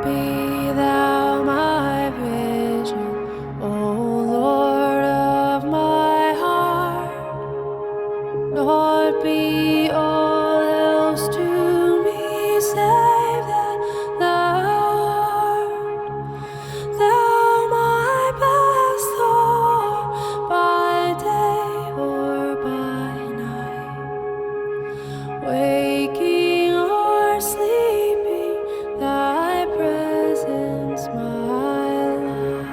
Be thou my vision, O Lord of my heart. Lord, be all else to me save that thou art. Thou my best Lord, by day or by night, waking or sleeping, thy presence my life.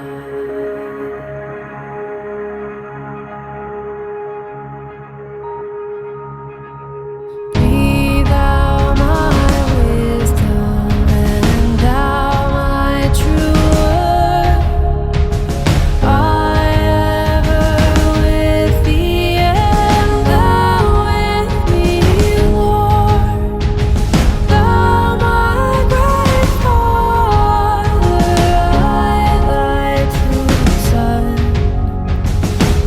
Be thou my wisdom, and thou my true word. I ever with thee, and thou with me, Lord. Thou my great Father, I thy true Son.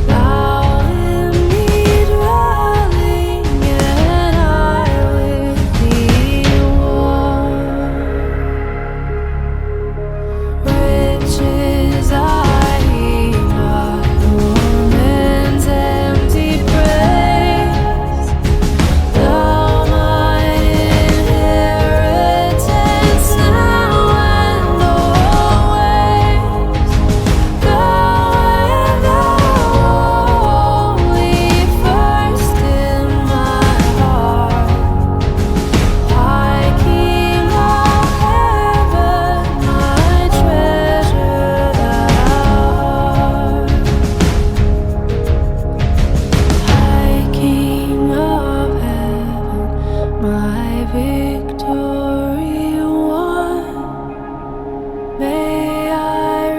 Thou in me dwelling, and I with thee one. Riches I heap not, nor men's empty praise. Thou my inheritance now and always. Thou and thou only first in my heart. High King of heaven, my treasure thou art. High King of heaven, my victory won. May I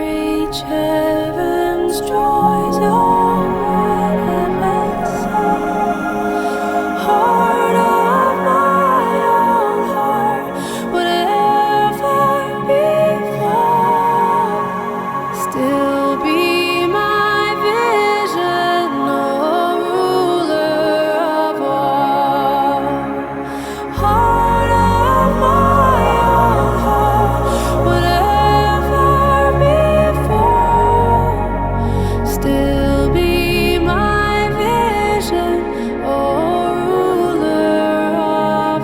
reach heaven's joys on heaven's sun. Heart of my own heart, whatever befall, still be my vision, O ruler of all. Heart of my own heart, whatever befall, still be my vision, O ruler of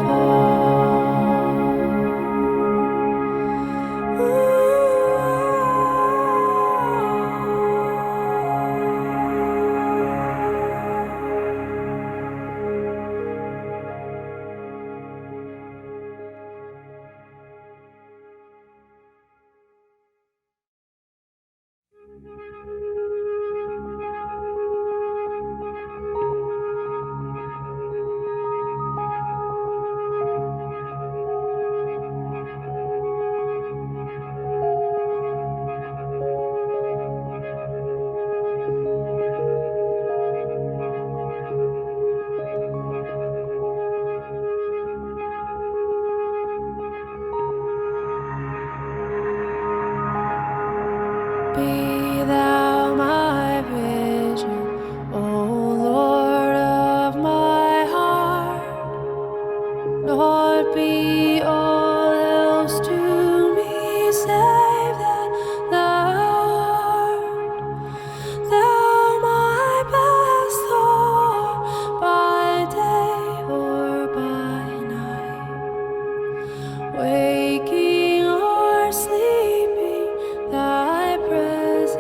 Be thou my vision, O Lord of my heart. Lord, be all else to me save that thou art. Thou my best Lord, by day or by night, waking or sleeping, thy presence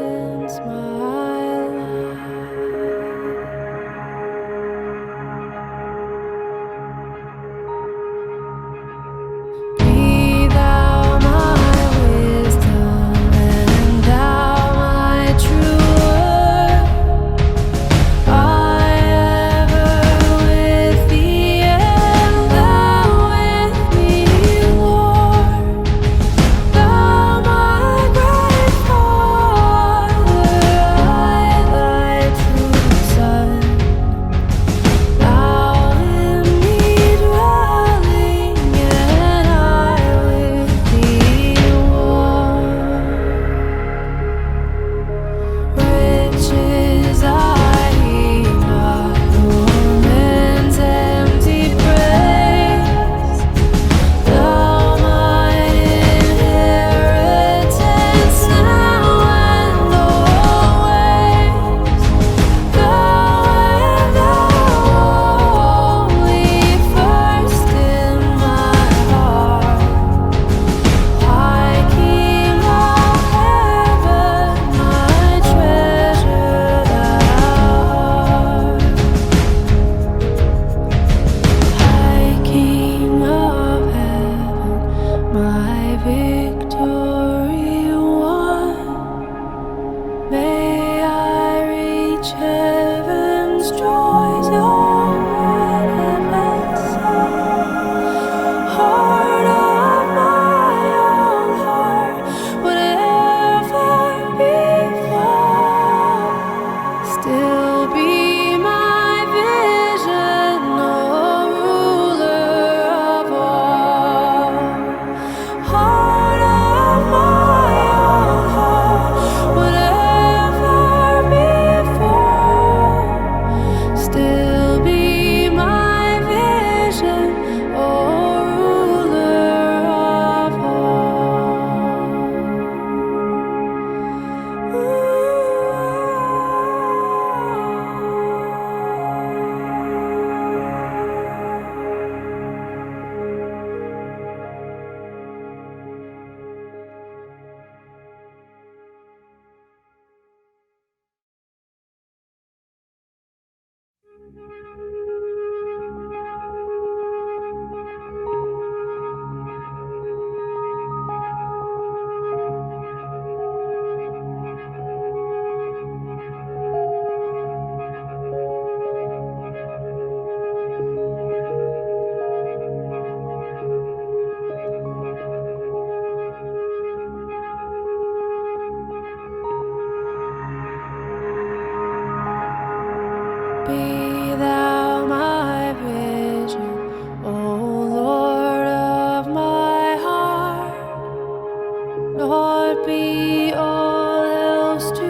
Lord, be all else to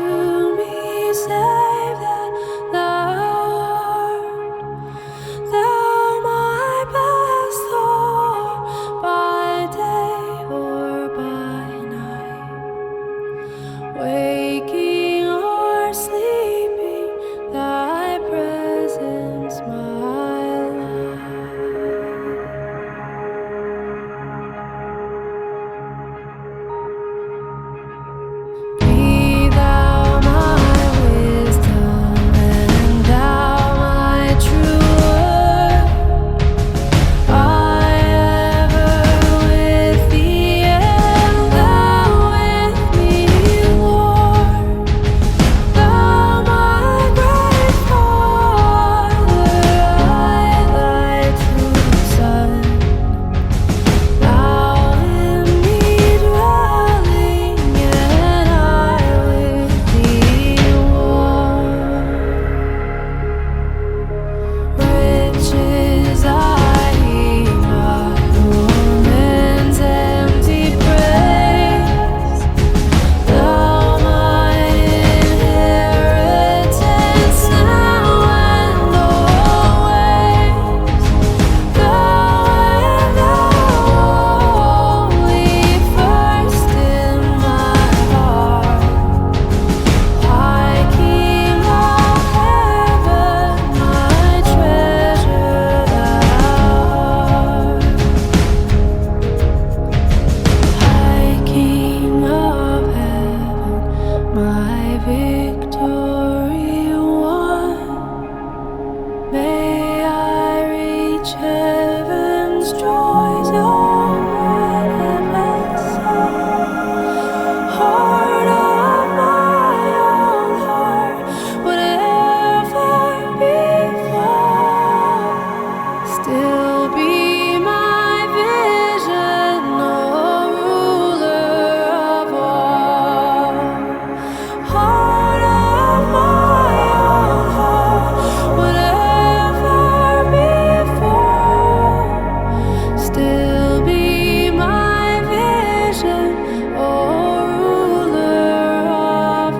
me, save that thou art. Thou my best Lord, by day or by night, waking or sleeping, thy presence my life. Be thou my wisdom, and thou my true word. I ever with thee, and thou with me, Lord. Thou my great Father, I thy true Son. Thou in me dwelling, and I with thee one. Riches I heap not, nor man's empty praise. Thou my inheritance now and always. Thou and thou only, first in my heart. High King of heaven, my treasure thou art. High King of heaven, my victory won. May I reach heaven's joys, your heaven's song. Heart of my own heart, whatever befall, still be my vision, O ruler of all. Heart of my own heart, whatever befall, still be my vision, O ruler of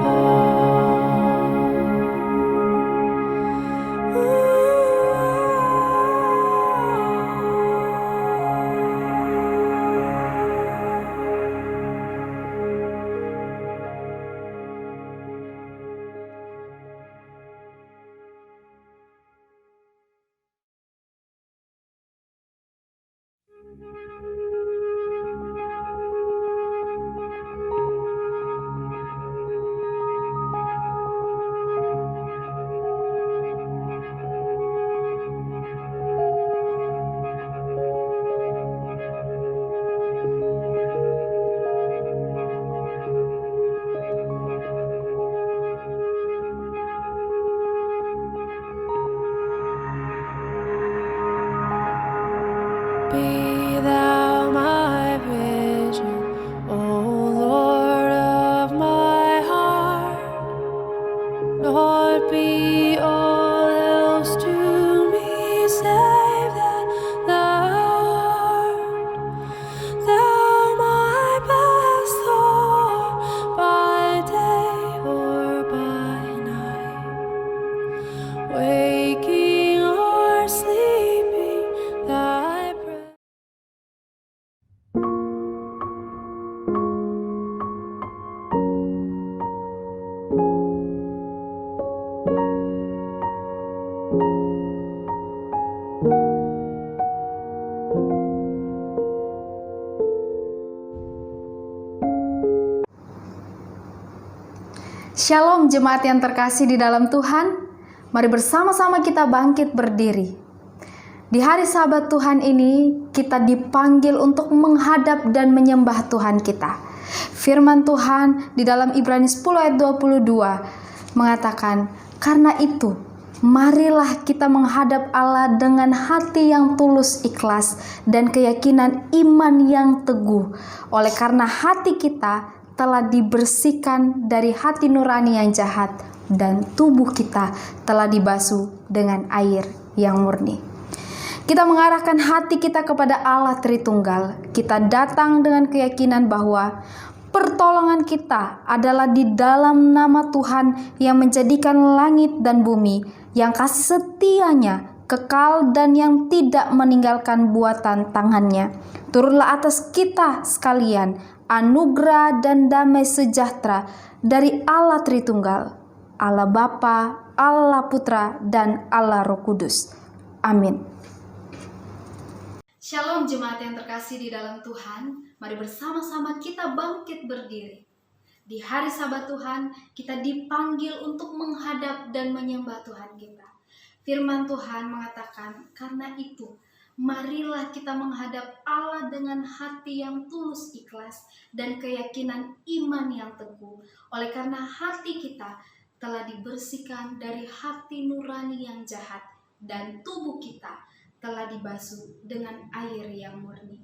Be thou my vision, O Lord of my heart. Lord, be all else to me, save that thou art. Thou my best Lord, by day or by night, waking or sleeping, thy presence. Shalom jemaat yang terkasih di dalam Tuhan. Mari bersama-sama kita bangkit berdiri. Di hari Sabat Tuhan ini kita dipanggil untuk menghadap dan menyembah Tuhan kita. Firman Tuhan di dalam Ibrani 10 ayat 22 mengatakan, "Karena itu marilah kita menghadap Allah dengan hati yang tulus ikhlas dan keyakinan iman yang teguh. Oleh karena hati kita telah dibersihkan dari hati nurani yang jahat dan tubuh kita telah dibasuh dengan air yang murni." Kita mengarahkan hati kita kepada Allah Tritunggal. Kita datang dengan keyakinan bahwa pertolongan kita adalah di dalam nama Tuhan yang menjadikan langit dan bumi, yang kasih setianya kekal dan yang tidak meninggalkan buatan tangannya. Turunlah atas kita sekalian anugerah dan damai sejahtera dari Allah Tritunggal, Allah Bapa, Allah Putra, dan Allah Roh Kudus. Amin. Shalom jemaat yang terkasih di dalam Tuhan. Mari bersama-sama kita bangkit berdiri. Di hari Sabat Tuhan, kita dipanggil untuk menghadap dan menyembah Tuhan kita. Firman Tuhan mengatakan, karena itu, marilah kita menghadap Allah dengan hati yang tulus ikhlas dan keyakinan iman yang teguh. Oleh karena hati kita telah dibersihkan dari hati nurani yang jahat dan tubuh kita telah dibasuh dengan air yang murni.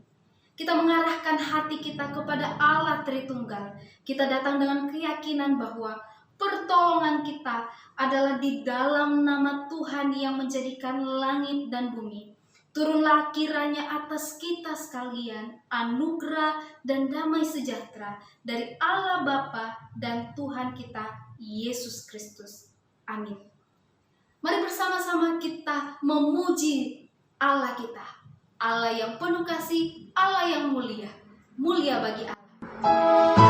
Kita mengarahkan hati kita kepada Allah Tritunggal. Kita datang dengan keyakinan bahwa pertolongan kita adalah di dalam nama Tuhan yang menjadikan langit dan bumi. Turunlah kiranya atas kita sekalian anugerah dan damai sejahtera dari Allah Bapa dan Tuhan kita Yesus Kristus. Amin. Mari bersama-sama kita memuji Allah kita, Allah yang penuh kasih, Allah yang mulia, mulia bagi Allah.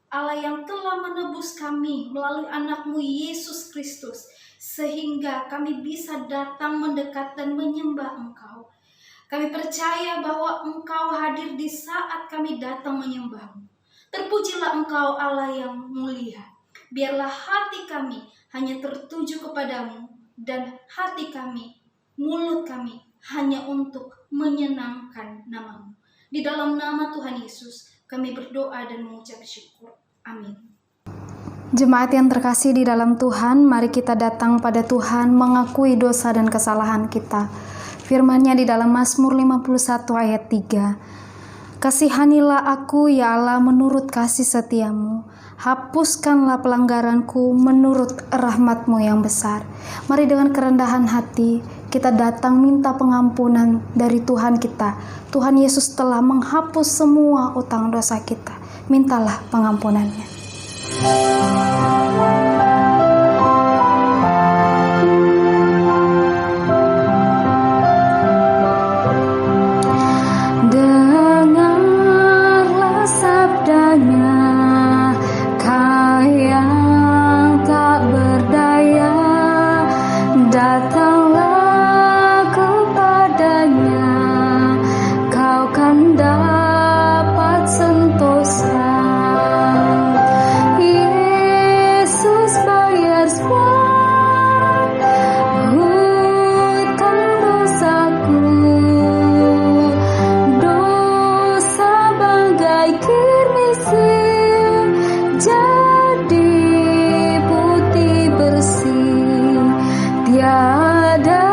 Allah yang telah menebus kami melalui anak-Mu Yesus Kristus, sehingga kami bisa datang mendekat dan menyembah Engkau. Kami percaya bahwa Engkau hadir di saat kami datang menyembah-Mu. Terpujilah Engkau Allah yang mulia. Biarlah hati kami hanya tertuju kepadamu, dan hati kami, mulut kami hanya untuk menyenangkan nama-Mu. Di dalam nama Tuhan Yesus kami berdoa dan mengucap syukur. Amin. Jemaat yang terkasih di dalam Tuhan, mari kita datang pada Tuhan mengakui dosa dan kesalahan kita. Firman-Nya di dalam Mazmur 51 ayat 3. Kasihanilah aku ya Allah menurut kasih setiamu. Hapuskanlah pelanggaranku menurut rahmat-Mu yang besar. Mari dengan kerendahan hati kita datang minta pengampunan dari Tuhan kita. Tuhan Yesus telah menghapus semua utang dosa kita. Mintalah pengampunan-Nya. Dengarlah sabdanya, Kau yang tak berdaya, datanglah kepadanya, kau kan dapat sentosa. Yesus bayar semua hutang dosaku, dosa bagai kirmisin jadi putih bersih. Tiadalah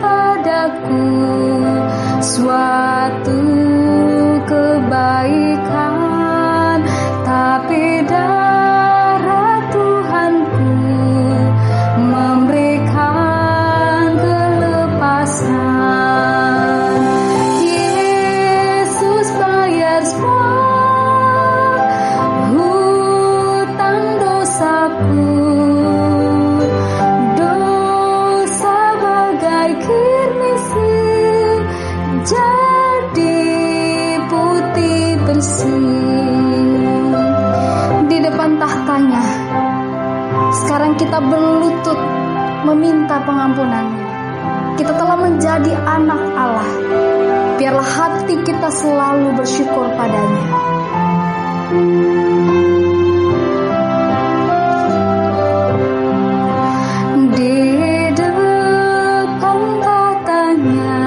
padaku suatu kebaikan, tapi darah Tuhanku memberikan kelepasan. Yesus bayar semua hutang dosaku, dosa bagai kirmisin jadi putih bersih. Di depan tahtanya, sekarang kita berlutut meminta pengampunan-Nya. Kita telah menjadi anak Allah. Biarlah hati kita selalu bersyukur padanya. Di depan tahtanya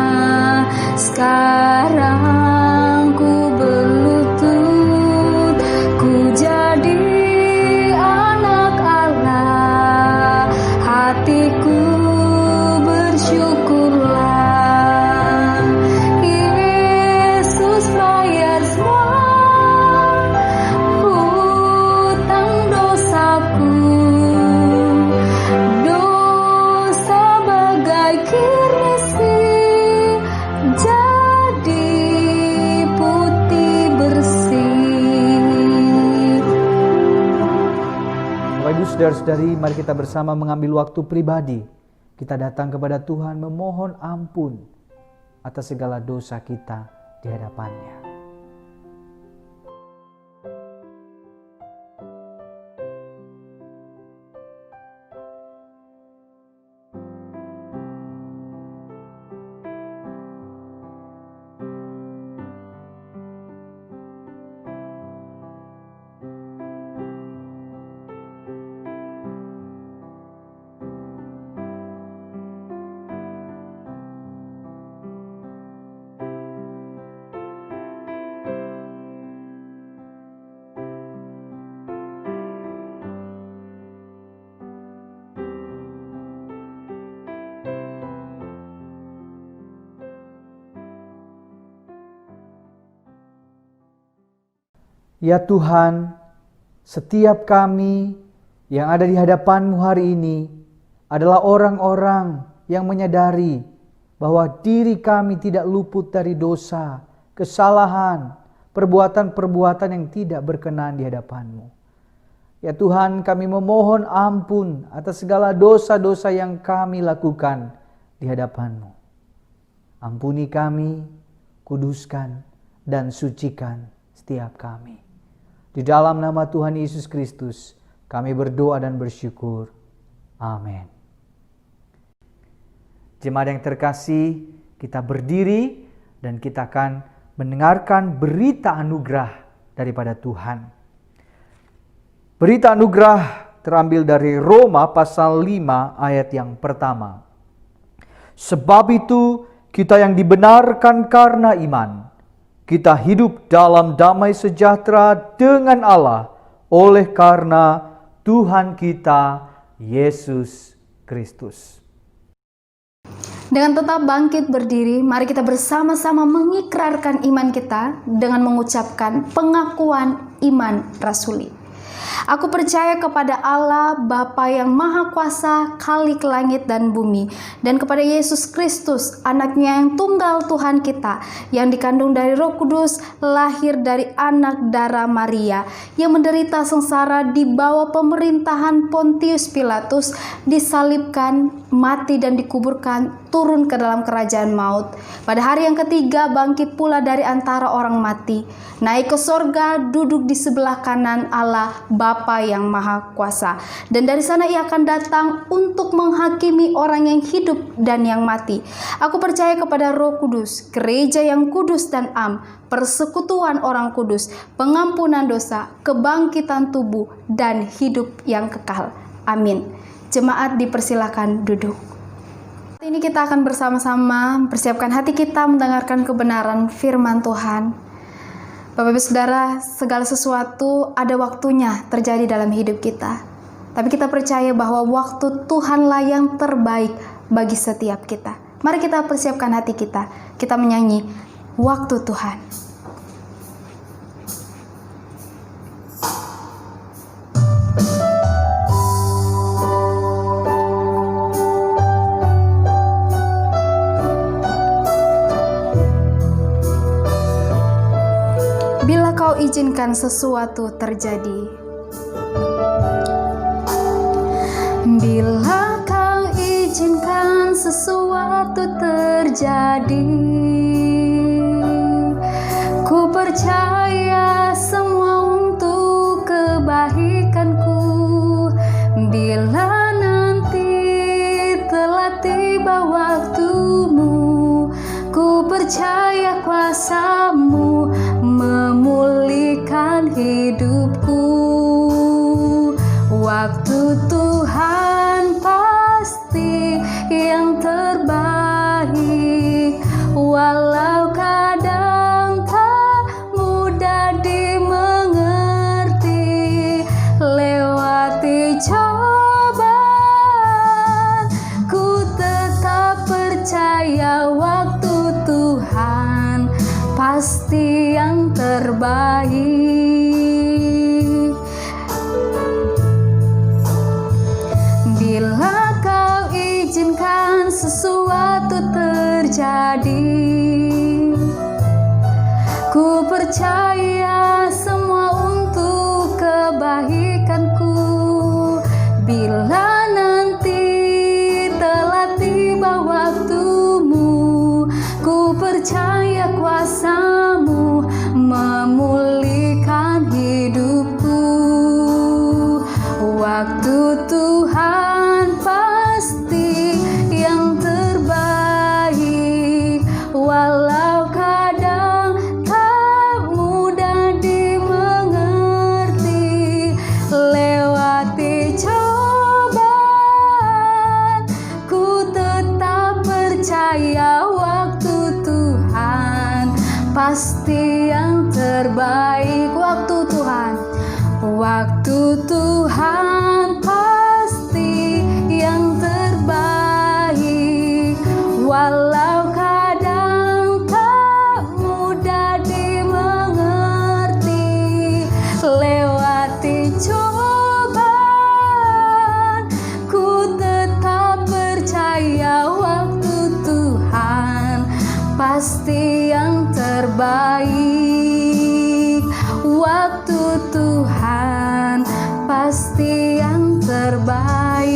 sekarang ku berlutut, ku jadi anak Allah, hatiku bersyukurlah. Yesus bayar semua hutang dosaku, dosa bagai kirmisin jadi putih bersih. Bapak Ibu saudara-saudari, mari kita bersama mengambil waktu pribadi. Kita datang kepada Tuhan memohon ampun atas segala dosa kita di hadapan-Nya. Ya Tuhan, setiap kami yang ada di hadapan-Mu hari ini adalah orang-orang yang menyadari bahwa diri kami tidak luput dari dosa, kesalahan, perbuatan-perbuatan yang tidak berkenan di hadapan-Mu. Ya Tuhan, kami memohon ampun atas segala dosa-dosa yang kami lakukan di hadapan-Mu. Ampuni kami, kuduskan, dan sucikan setiap kami. Di dalam nama Tuhan Yesus Kristus, kami berdoa dan bersyukur. Amin. Jemaat yang terkasih, kita berdiri dan kita akan mendengarkan berita anugerah daripada Tuhan. Berita anugerah terambil dari Roma pasal 5 ayat yang pertama. Sebab itu kita yang dibenarkan karena iman, kita hidup dalam damai sejahtera dengan Allah oleh karena Tuhan kita Yesus Kristus. Dengan tetap bangkit berdiri, mari kita bersama-sama mengikrarkan iman kita dengan mengucapkan pengakuan iman rasuli. Aku percaya kepada Allah Bapa yang Maha Kuasa, Khalik langit dan bumi, dan kepada Yesus Kristus, anaknya yang tunggal Tuhan kita, yang dikandung dari Roh Kudus, lahir dari anak darah Maria, yang menderita sengsara di bawah pemerintahan Pontius Pilatus, disalibkan, mati dan dikuburkan, turun ke dalam kerajaan maut. Pada hari yang ketiga bangkit pula dari antara orang mati, naik ke sorga, duduk di sebelah kanan Allah Bapa yang Maha Kuasa. Dan dari sana ia akan datang untuk menghakimi orang yang hidup dan yang mati. Aku percaya kepada Roh Kudus, gereja yang kudus dan am, persekutuan orang kudus, pengampunan dosa, kebangkitan tubuh, dan hidup yang kekal. Amin. Jemaat dipersilakan duduk. Saat ini kita akan bersama-sama mempersiapkan hati kita mendengarkan kebenaran firman Tuhan. Bapak Ibu Saudara, segala sesuatu ada waktunya terjadi dalam hidup kita. Tapi kita percaya bahwa waktu Tuhanlah yang terbaik bagi setiap kita. Mari kita persiapkan hati kita. Kita menyanyi waktu Tuhan. Bila kau izinkan sesuatu terjadi. Bila kau izinkan sesuatu terjadi, ku percaya semua untuk kebaikanku. Bila nanti telah tiba waktumu, ku percaya kuasa-Mu memulihkan hidupku. Waktu Tuhan pasti yang terbaik, walau kadang tak mudah dimengerti. Lewati cobaan, ku tetap percaya waktu Tuhan pasti yang terbaik. Bila kau izinkan sesuatu terjadi, ku percaya semua untuk kebaikanku. Bila nanti telah tiba waktumu, ku percaya kuasa-Mu memulihkan hidupku. Waktu Tuhan pasti yang terbaik, walau kadang tak mudah dimengerti. Lewati cobaan, ku tetap percaya waktu Tuhan pasti yang terbaik. Waktu Tuhan, waktu Tuhan pasti yang terbaik, walau kadang tak mudah dimengerti. Lewati cobaan, ku tetap percaya waktu Tuhan pasti yang terbaik. Waktu Tuhan pasti yang terbaik.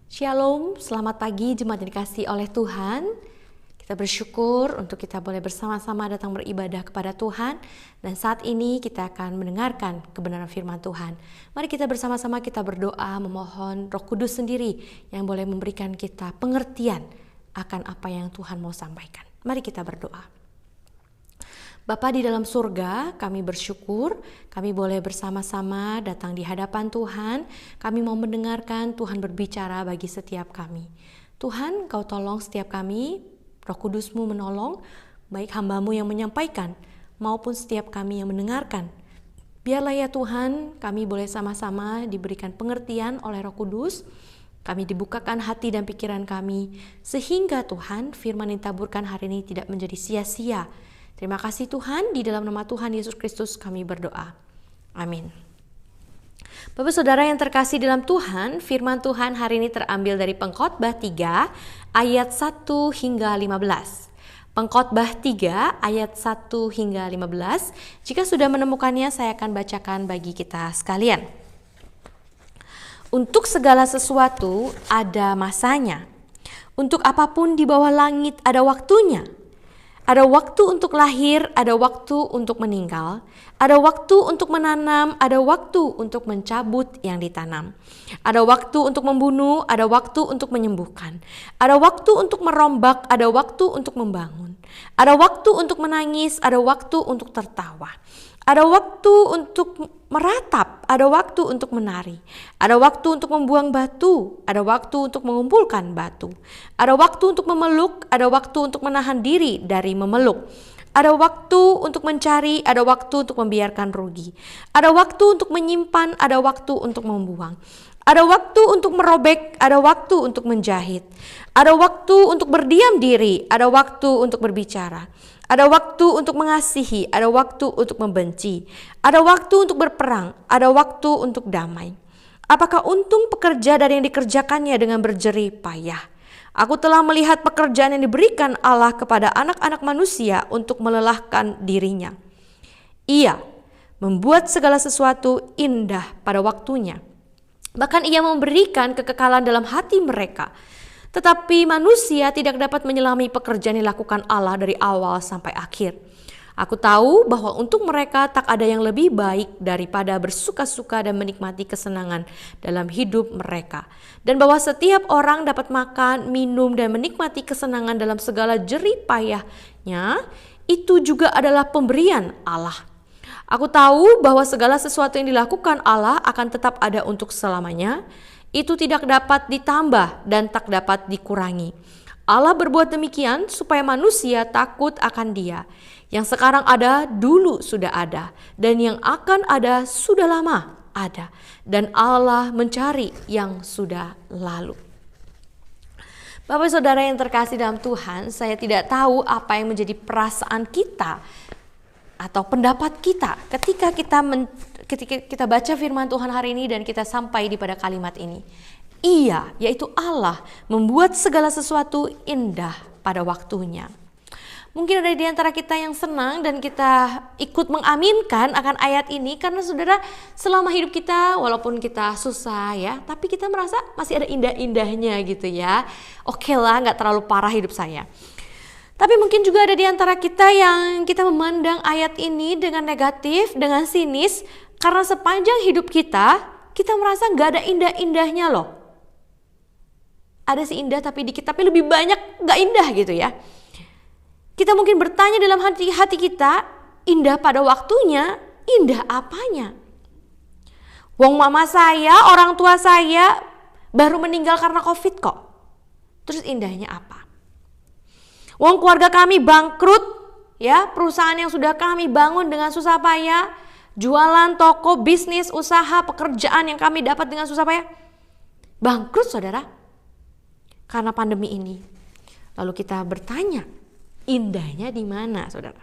Shalom, Selamat pagi jemaat yang dikasihi oleh Tuhan. Kita bersyukur untuk kita boleh bersama-sama datang beribadah kepada Tuhan. Dan saat ini kita akan mendengarkan kebenaran firman Tuhan. Mari kita bersama-sama kita berdoa memohon Roh Kudus sendiri yang boleh memberikan kita pengertian akan apa yang Tuhan mau sampaikan. Mari kita berdoa. Bapa di dalam surga, kami bersyukur kami boleh bersama-sama datang di hadapan Tuhan. Kami mau mendengarkan Tuhan berbicara bagi setiap kami. Tuhan, Kau tolong setiap kami, Roh Kudus-Mu menolong, baik hamba-Mu yang menyampaikan maupun setiap kami yang mendengarkan. Biarlah ya Tuhan, kami boleh sama-sama diberikan pengertian oleh Roh Kudus. Kami dibukakan hati dan pikiran kami, sehingga Tuhan firman yang ditaburkan hari ini tidak menjadi sia-sia. Terima kasih Tuhan, di dalam nama Tuhan Yesus Kristus kami berdoa. Amin. Bapak Saudara yang terkasih dalam Tuhan, firman Tuhan hari ini terambil dari Pengkhotbah 3 ayat 1 hingga 15. Pengkhotbah 3 ayat 1 hingga 15. Jika sudah menemukannya, saya akan bacakan bagi kita sekalian. Untuk segala sesuatu ada masanya. Untuk apapun di bawah langit ada waktunya. Ada waktu untuk lahir, ada waktu untuk meninggal, ada waktu untuk menanam, ada waktu untuk mencabut yang ditanam. Ada waktu untuk membunuh, ada waktu untuk menyembuhkan. Ada waktu untuk merombak, ada waktu untuk membangun. Ada waktu untuk menangis, ada waktu untuk tertawa. Ada waktu untuk meratap, ada waktu untuk menari. Ada waktu untuk membuang batu, ada waktu untuk mengumpulkan batu. Ada waktu untuk memeluk, ada waktu untuk menahan diri dari memeluk. Ada waktu untuk mencari, ada waktu untuk membiarkan rugi. Ada waktu untuk menyimpan, ada waktu untuk membuang. Ada waktu untuk merobek, ada waktu untuk menjahit. Ada waktu untuk berdiam diri, ada waktu untuk berbicara. Ada waktu untuk mengasihi, ada waktu untuk membenci. Ada waktu untuk berperang, ada waktu untuk damai. Apakah untung pekerja dari yang dikerjakannya dengan berjerih payah? Aku telah melihat pekerjaan yang diberikan Allah kepada anak-anak manusia untuk melelahkan dirinya. Ia membuat segala sesuatu indah pada waktunya. Bahkan ia memberikan kekekalan dalam hati mereka. Tetapi manusia tidak dapat menyelami pekerjaan yang dilakukan Allah dari awal sampai akhir. Aku tahu bahwa untuk mereka tak ada yang lebih baik daripada bersuka-suka dan menikmati kesenangan dalam hidup mereka. Dan bahwa setiap orang dapat makan, minum, dan menikmati kesenangan dalam segala jerih payahnya, itu juga adalah pemberian Allah. Aku tahu bahwa segala sesuatu yang dilakukan Allah akan tetap ada untuk selamanya. Itu tidak dapat ditambah dan tak dapat dikurangi. Allah berbuat demikian supaya manusia takut akan Dia. Yang sekarang ada, dulu sudah ada. Dan yang akan ada, sudah lama ada. Dan Allah mencari yang sudah lalu. Bapak Saudara yang terkasih dalam Tuhan, saya tidak tahu apa yang menjadi perasaan kita atau pendapat kita ketika kita baca firman Tuhan hari ini dan kita sampai di pada kalimat ini. Ia, yaitu Allah, membuat segala sesuatu indah pada waktunya. Mungkin ada di antara kita yang senang dan kita ikut mengaminkan akan ayat ini karena saudara selama hidup kita walaupun kita susah ya, tapi kita merasa masih ada indah-indahnya gitu ya. Oke lah, gak terlalu parah hidup saya. Tapi mungkin juga ada di antara kita yang kita memandang ayat ini dengan negatif, dengan sinis, karena sepanjang hidup kita merasa gak ada indah-indahnya loh. Ada sih indah tapi dikit, tapi lebih banyak gak indah gitu ya. Kita mungkin bertanya dalam hati kita, indah pada waktunya, indah apanya? Wong mama saya, orang tua saya baru meninggal karena COVID kok. Terus indahnya apa? Wong keluarga kami bangkrut, ya, perusahaan yang sudah kami bangun dengan susah payah, jualan, toko, bisnis, usaha, pekerjaan yang kami dapat dengan susah payah, bangkrut saudara, karena pandemi ini. Lalu kita bertanya, indahnya di mana saudara?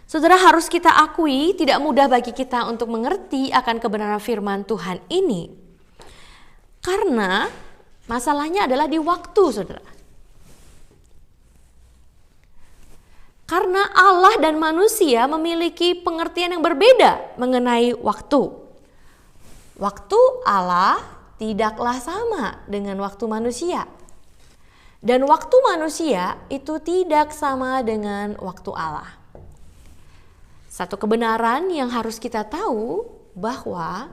Saudara, harus kita akui tidak mudah bagi kita untuk mengerti akan kebenaran firman Tuhan ini. Karena masalahnya adalah di waktu saudara. Karena Allah dan manusia memiliki pengertian yang berbeda mengenai waktu. Waktu Allah tidaklah sama dengan waktu manusia. Dan waktu manusia itu tidak sama dengan waktu Allah. Satu kebenaran yang harus kita tahu bahwa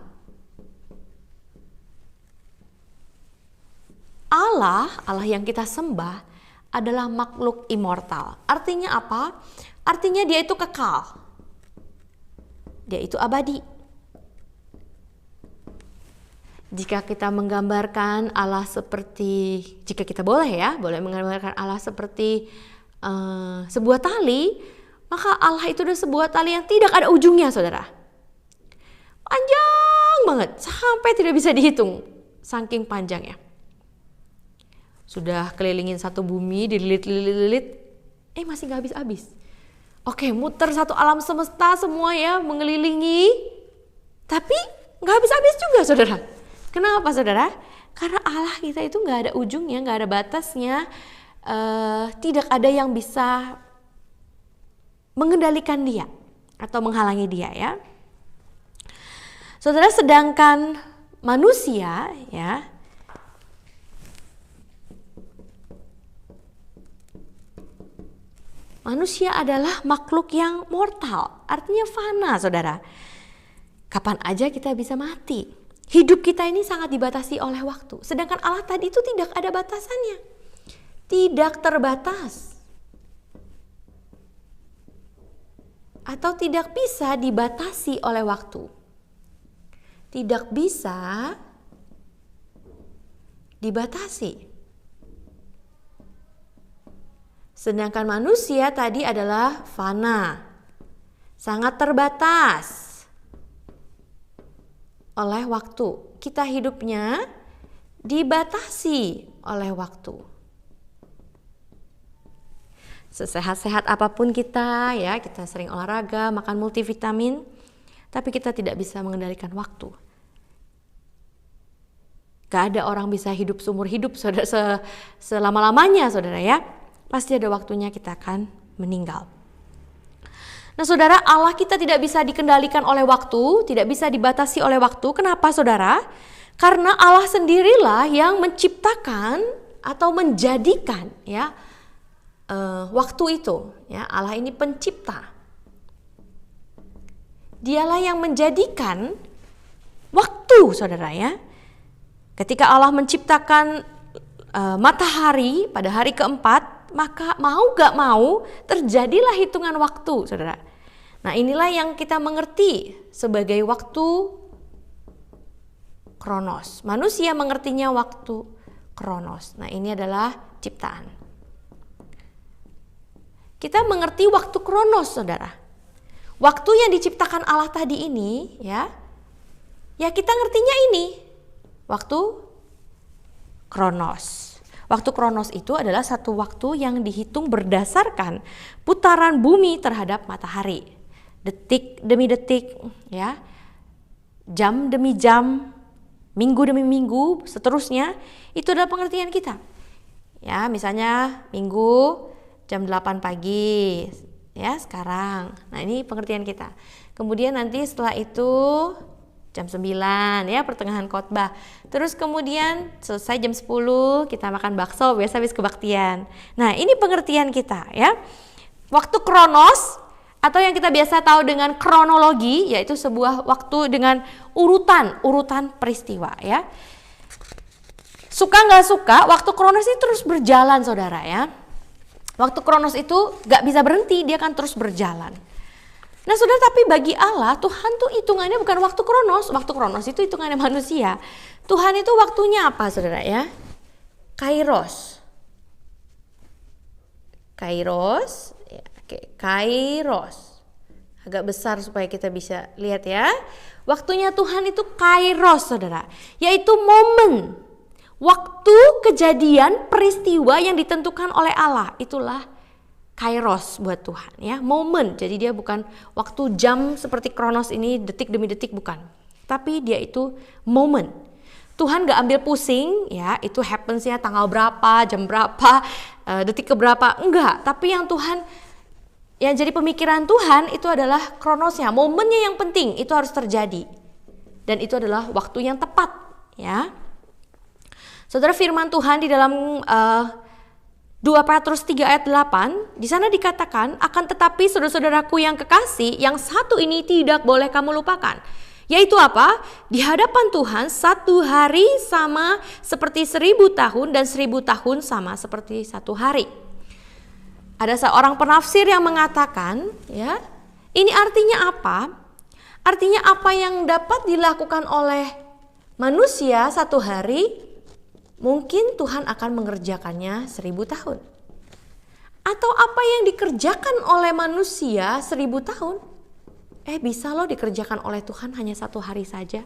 Allah yang kita sembah adalah makhluk immortal. Artinya apa? Artinya dia itu kekal. Dia itu abadi. Jika kita menggambarkan Allah seperti, jika kita boleh menggambarkan Allah seperti sebuah tali, maka Allah itu adalah sebuah tali yang tidak ada ujungnya, saudara. Panjang banget, sampai tidak bisa dihitung, saking panjangnya. Sudah kelilingin satu bumi, dililit, masih gak habis-habis. Oke, muter satu alam semesta semua ya, mengelilingi, tapi gak habis-habis juga, saudara. Kenapa, saudara? Karena Allah kita itu gak ada ujungnya, gak ada batasnya, tidak ada yang bisa mengendalikan dia atau menghalangi dia ya. Saudara, sedangkan manusia ya, manusia adalah makhluk yang mortal, artinya fana, saudara. Kapan aja kita bisa mati. Hidup kita ini sangat dibatasi oleh waktu. Sedangkan Allah tadi itu tidak ada batasannya. Tidak terbatas. Atau tidak bisa dibatasi oleh waktu. Tidak bisa dibatasi. Sedangkan manusia tadi adalah fana, sangat terbatas oleh waktu. Kita hidupnya dibatasi oleh waktu. Sesehat-sehat apapun kita ya, kita sering olahraga, makan multivitamin, tapi kita tidak bisa mengendalikan waktu. Gak ada orang bisa hidup seumur hidup saudara, selama-lamanya, saudara ya. Pasti ada waktunya kita akan meninggal. Nah, saudara, Allah kita tidak bisa dikendalikan oleh waktu, tidak bisa dibatasi oleh waktu. Kenapa, saudara? Karena Allah sendirilah yang menciptakan atau menjadikan ya waktu itu. Ya, Allah ini pencipta. Dialah yang menjadikan waktu, saudara ya. Ketika Allah menciptakan matahari pada hari keempat, maka mau gak mau terjadilah hitungan waktu, saudara. Nah, inilah yang kita mengerti sebagai waktu kronos. Manusia mengertinya waktu kronos. Nah, ini adalah ciptaan. Kita mengerti waktu kronos, saudara. Waktu yang diciptakan Allah tadi ini, ya kita ngertinya ini, waktu kronos. Waktu kronos itu adalah satu waktu yang dihitung berdasarkan putaran bumi terhadap matahari. Detik demi detik, ya, jam demi jam, minggu demi minggu, seterusnya. Itu adalah pengertian kita. Ya, misalnya minggu jam 8 pagi, ya sekarang. Nah, ini pengertian kita. Kemudian nanti setelah itu jam 9 ya, pertengahan khotbah. Terus kemudian selesai jam 10 kita makan bakso, biasa habis kebaktian. Nah, ini pengertian kita ya. Waktu kronos atau yang kita biasa tahu dengan kronologi, yaitu sebuah waktu dengan urutan peristiwa ya. Suka nggak suka, waktu kronos itu terus berjalan, saudara ya. Waktu kronos itu nggak bisa berhenti, dia akan terus berjalan. Nah, saudara, tapi bagi Allah, Tuhan tuh hitungannya bukan waktu kronos. Waktu kronos itu hitungannya manusia. Tuhan itu waktunya apa, saudara ya? Kairos. Kairos. Ya, oke. Kairos. Agak besar supaya kita bisa lihat ya. Waktunya Tuhan itu kairos, saudara. Yaitu momen. Waktu kejadian peristiwa yang ditentukan oleh Allah. Itulah kairos buat Tuhan ya, momen. Jadi dia bukan waktu jam seperti kronos ini detik demi detik, bukan. Tapi dia itu momen. Tuhan gak ambil pusing ya, itu happens-nya tanggal berapa, jam berapa, detik keberapa, enggak. Tapi yang Tuhan, yang jadi pemikiran Tuhan itu adalah kronosnya, momennya yang penting itu harus terjadi. Dan itu adalah waktu yang tepat ya. Saudara, firman Tuhan di dalam 2 Petrus 3 ayat 8, di sana dikatakan, akan tetapi saudara-saudaraku yang kekasih, yang satu ini tidak boleh kamu lupakan. Yaitu apa? Di hadapan Tuhan 1 hari sama seperti 1000 tahun dan 1000 tahun sama seperti 1 hari. Ada seorang penafsir yang mengatakan, ya, ini artinya apa? Artinya apa yang dapat dilakukan oleh manusia 1 hari, mungkin Tuhan akan mengerjakannya 1000 tahun. Atau apa yang dikerjakan oleh manusia 1000 tahun, bisa loh dikerjakan oleh Tuhan hanya 1 hari saja.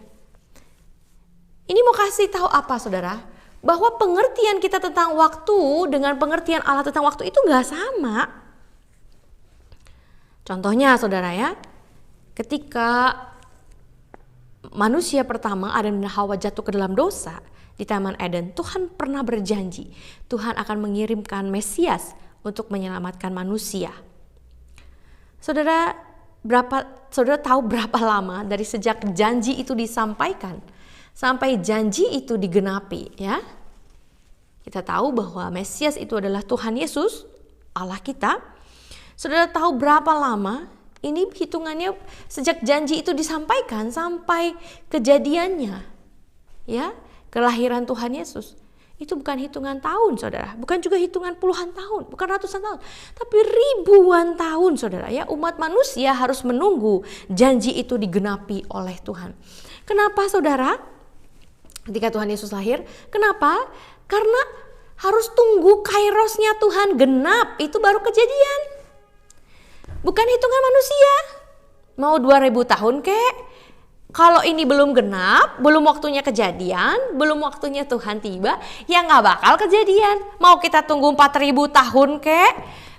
Ini mau kasih tahu apa, saudara? Bahwa pengertian kita tentang waktu dengan pengertian Allah tentang waktu itu gak sama. Contohnya, saudara ya, ketika manusia pertama Adam dan Hawa jatuh ke dalam dosa di Taman Eden, Tuhan pernah berjanji Tuhan akan mengirimkan Mesias untuk menyelamatkan manusia. Saudara tahu berapa lama dari sejak janji itu disampaikan sampai janji itu digenapi, ya? Kita tahu bahwa Mesias itu adalah Tuhan Yesus, Allah kita. Saudara tahu berapa lama? Ini hitungannya sejak janji itu disampaikan sampai kejadiannya, ya? Kelahiran Tuhan Yesus. Itu bukan hitungan tahun, saudara. Bukan juga hitungan puluhan tahun, bukan ratusan tahun, tapi ribuan tahun, saudara ya. Umat manusia harus menunggu janji itu digenapi oleh Tuhan. Kenapa, saudara? Ketika Tuhan Yesus lahir, kenapa? Karena harus tunggu kairosnya Tuhan genap, itu baru kejadian. Bukan hitungan manusia. Mau 2000 tahun kek? Kalau ini belum genap, belum waktunya kejadian, belum waktunya Tuhan tiba, ya gak bakal kejadian. Mau kita tunggu 4000 tahun kek?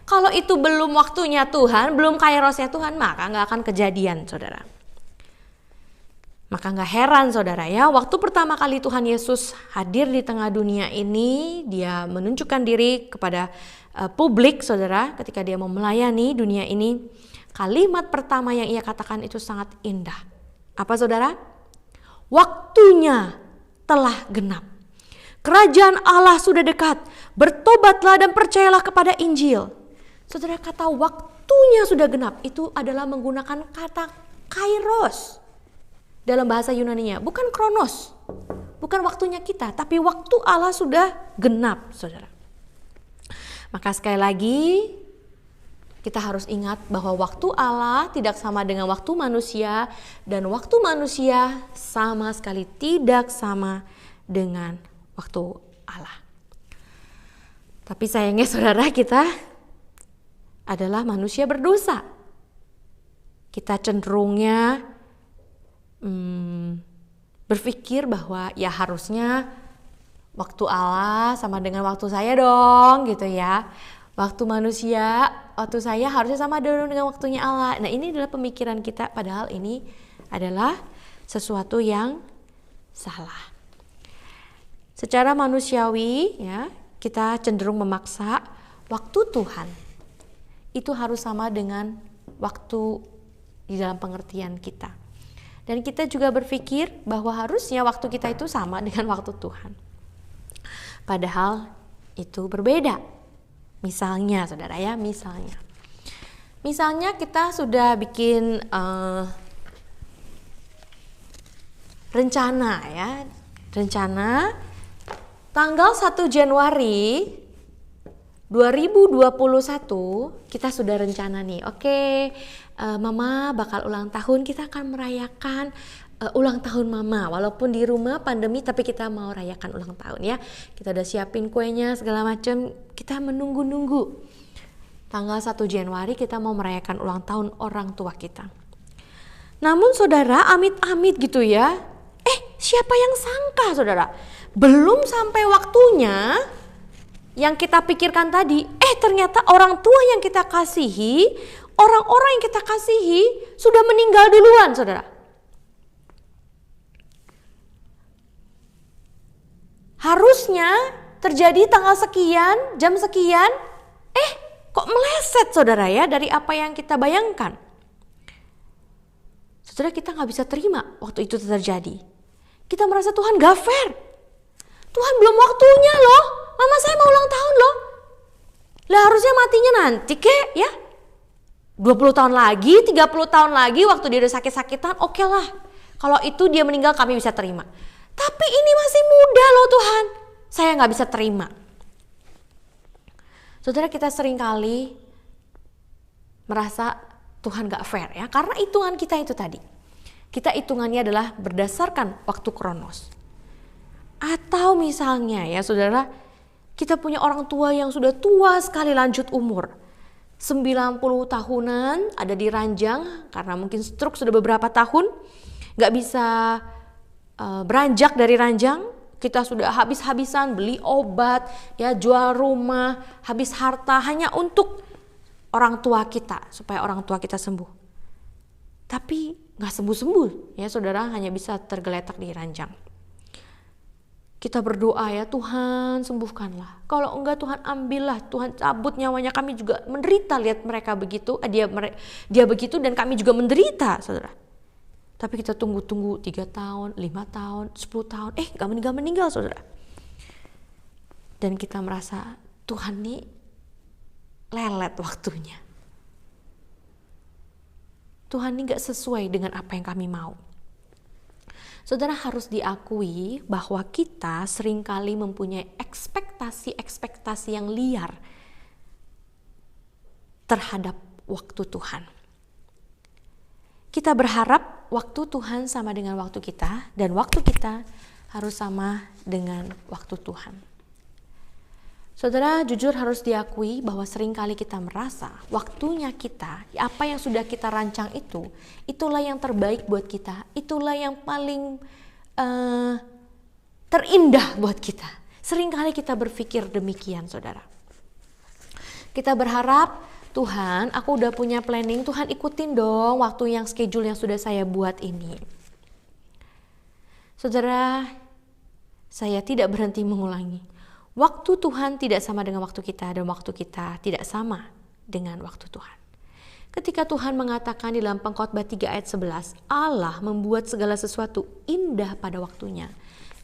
Kalau itu belum waktunya Tuhan, belum kairosnya Tuhan, maka gak akan kejadian, saudara. Maka gak heran, saudara ya, waktu pertama kali Tuhan Yesus hadir di tengah dunia ini, dia menunjukkan diri kepada publik, saudara, ketika dia mau melayani dunia ini. Kalimat pertama yang ia katakan itu sangat indah. Apa, saudara? Waktunya telah genap. Kerajaan Allah sudah dekat. Bertobatlah dan percayalah kepada Injil. Saudara, kata waktunya sudah genap itu adalah menggunakan kata kairos dalam bahasa Yunaninya, bukan kronos. Bukan waktunya kita, tapi waktu Allah sudah genap, saudara. Maka sekali lagi kita harus ingat bahwa waktu Allah tidak sama dengan waktu manusia, dan waktu manusia sama sekali tidak sama dengan waktu Allah. Tapi sayangnya, saudara, kita adalah manusia berdosa. Kita cenderungnya berpikir bahwa ya harusnya waktu Allah sama dengan waktu saya dong, gitu ya. Waktu manusia, waktu saya harusnya sama dengan waktunya Allah. Nah, ini adalah pemikiran kita, padahal ini adalah sesuatu yang salah. Secara manusiawi, ya, kita cenderung memaksa waktu Tuhan itu harus sama dengan waktu di dalam pengertian kita. Dan kita juga berpikir bahwa harusnya waktu kita itu sama dengan waktu Tuhan. Padahal itu berbeda. Misalnya, saudara ya, misalnya kita sudah bikin rencana tanggal 1 Januari 2021 kita sudah rencana nih. Oke, Mama bakal ulang tahun, kita akan merayakan ulang tahun Mama, walaupun di rumah pandemi, tapi kita mau rayakan ulang tahun ya. Kita udah siapin kuenya segala macam, kita menunggu-nunggu. Tanggal 1 Januari kita mau merayakan ulang tahun orang tua kita. Namun, saudara, amit-amit gitu ya. Siapa yang sangka, saudara? Belum sampai waktunya yang kita pikirkan tadi, ternyata orang tua yang kita kasihi, orang-orang yang kita kasihi sudah meninggal duluan, saudara. Harusnya terjadi tanggal sekian, jam sekian, kok meleset, saudara ya, dari apa yang kita bayangkan. Saudara, kita gak bisa terima waktu itu terjadi. Kita merasa Tuhan gak fair. Tuhan belum waktunya loh. Mama saya mau ulang tahun loh. Lah harusnya matinya nanti kek ya. 20 tahun lagi, 30 tahun lagi waktu dia udah sakit-sakitan, oke lah. Kalau itu dia meninggal kami bisa terima. Tapi ini masih muda loh Tuhan. Saya gak bisa terima. Saudara, kita seringkali merasa Tuhan gak fair ya. Karena hitungan kita itu tadi. Kita hitungannya adalah berdasarkan waktu kronos. Atau misalnya ya saudara, kita punya orang tua yang sudah tua sekali lanjut umur. 90 tahunan ada di ranjang karena mungkin stroke sudah beberapa tahun. Gak bisa beranjak dari ranjang. Kita sudah habis-habisan beli obat, ya jual rumah, habis harta hanya untuk orang tua kita, supaya orang tua kita sembuh. Tapi gak sembuh-sembuh ya saudara, hanya bisa tergeletak di ranjang. Kita berdoa ya, Tuhan sembuhkanlah. Kalau enggak Tuhan ambillah, Tuhan cabut nyawanya. Kami juga menderita lihat mereka begitu, dia begitu dan kami juga menderita saudara. Tapi kita tunggu-tunggu 3 tahun, 5 tahun, 10 tahun, gak meninggal saudara. Dan kita merasa Tuhan nih lelet waktunya. Tuhan nih gak sesuai dengan apa yang kami mau. Saudara, harus diakui bahwa kita seringkali mempunyai ekspektasi-ekspektasi yang liar terhadap waktu Tuhan. Kita berharap waktu Tuhan sama dengan waktu kita, dan waktu kita harus sama dengan waktu Tuhan. Saudara, jujur harus diakui bahwa seringkali kita merasa waktunya kita, apa yang sudah kita rancang itu, itulah yang terbaik buat kita, itulah yang paling terindah buat kita. Seringkali kita berpikir demikian saudara. Kita berharap, Tuhan aku udah punya planning, Tuhan ikutin dong waktu yang schedule yang sudah saya buat ini. Saudara, saya tidak berhenti mengulangi. Waktu Tuhan tidak sama dengan waktu kita, dan waktu kita tidak sama dengan waktu Tuhan. Ketika Tuhan mengatakan di dalam Pengkhotbah 3 ayat 11, Allah membuat segala sesuatu indah pada waktunya.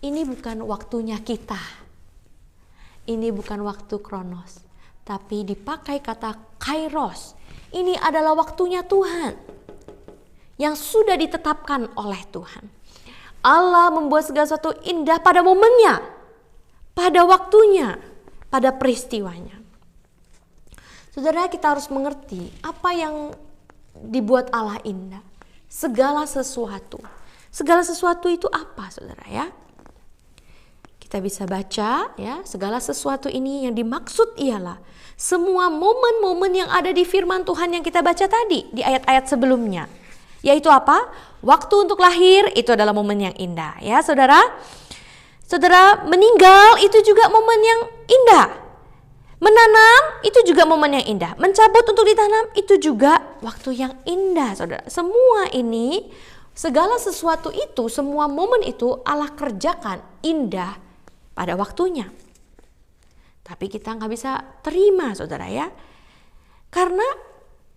Ini bukan waktunya kita. Ini bukan waktu kronos, tapi dipakai kata kairos. Ini adalah waktunya Tuhan yang sudah ditetapkan oleh Tuhan. Allah membuat segala sesuatu indah pada momennya, pada waktunya, pada peristiwanya. Saudara, kita harus mengerti apa yang dibuat Allah indah. Segala sesuatu. Segala sesuatu itu apa saudara ya? Kita bisa baca ya, segala sesuatu ini yang dimaksud ialah semua momen-momen yang ada di firman Tuhan yang kita baca tadi di ayat-ayat sebelumnya. Yaitu apa? Waktu untuk lahir itu adalah momen yang indah ya saudara. Saudara, meninggal itu juga momen yang indah. Menanam itu juga momen yang indah. Mencabut untuk ditanam itu juga waktu yang indah saudara. Semua ini, segala sesuatu itu, semua momen itu Allah kerjakan indah pada waktunya. Tapi kita gak bisa terima saudara ya. Karena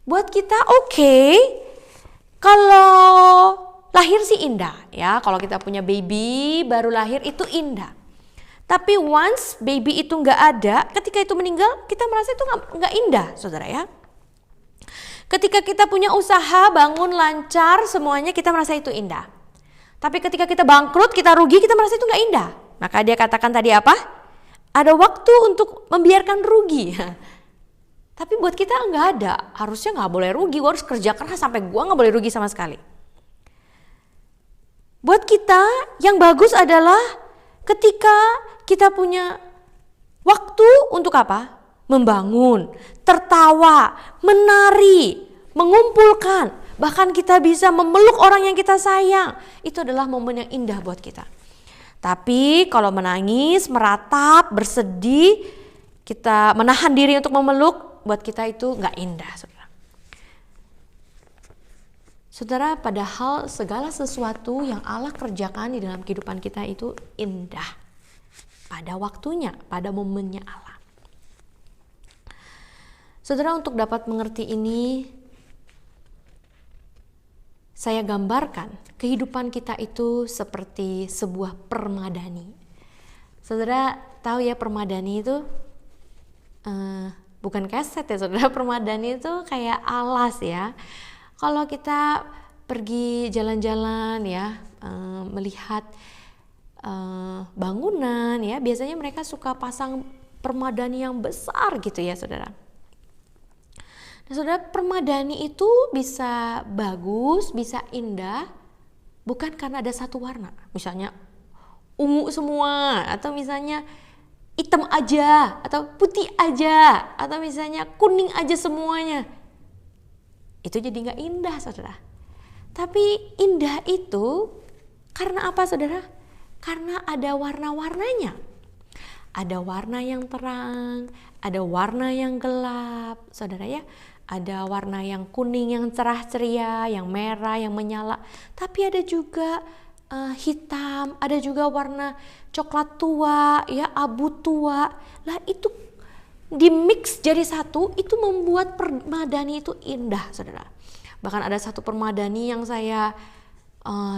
buat kita oke, kalau lahir sih indah ya. Kalau kita punya baby baru lahir itu indah. Tapi once baby itu gak ada, ketika itu meninggal kita merasa itu gak indah saudara ya. Ketika kita punya usaha, bangun lancar semuanya, kita merasa itu indah. Tapi ketika kita bangkrut, kita rugi, kita merasa itu gak indah. Maka dia katakan tadi apa? Ada waktu untuk membiarkan rugi. Tapi buat kita gak ada, harusnya gak boleh rugi, gue harus kerja keras sampai gue gak boleh rugi sama sekali. Buat kita yang bagus adalah ketika kita punya waktu untuk apa? Membangun, tertawa, menari, mengumpulkan. Bahkan kita bisa memeluk orang yang kita sayang. Itu adalah momen yang indah buat kita. Tapi kalau menangis, meratap, bersedih, kita menahan diri untuk memeluk, buat kita itu gak indah. Saudara, padahal segala sesuatu yang Allah kerjakan di dalam kehidupan kita itu indah. Pada waktunya, pada momennya Allah. Saudara, untuk dapat mengerti ini, saya gambarkan kehidupan kita itu seperti sebuah permadani. Saudara tahu ya, permadani itu bukan keset ya saudara, permadani itu kayak alas ya. Kalau kita pergi jalan-jalan ya, melihat bangunan ya, biasanya mereka suka pasang permadani yang besar gitu ya saudara. Nah saudara, permadani itu bisa bagus, bisa indah bukan karena ada satu warna, misalnya ungu semua, atau misalnya hitam aja, atau putih aja, atau misalnya kuning aja semuanya. Itu jadi gak indah saudara. Tapi indah itu karena apa saudara? Karena ada warna-warnanya. Ada warna yang terang, ada warna yang gelap saudara ya. Ada warna yang kuning yang cerah ceria, yang merah yang menyala. Tapi ada juga hitam, ada juga warna coklat tua ya, abu tua. Lah itu di mix jadi satu, itu membuat permadani itu indah saudara. Bahkan ada satu permadani yang saya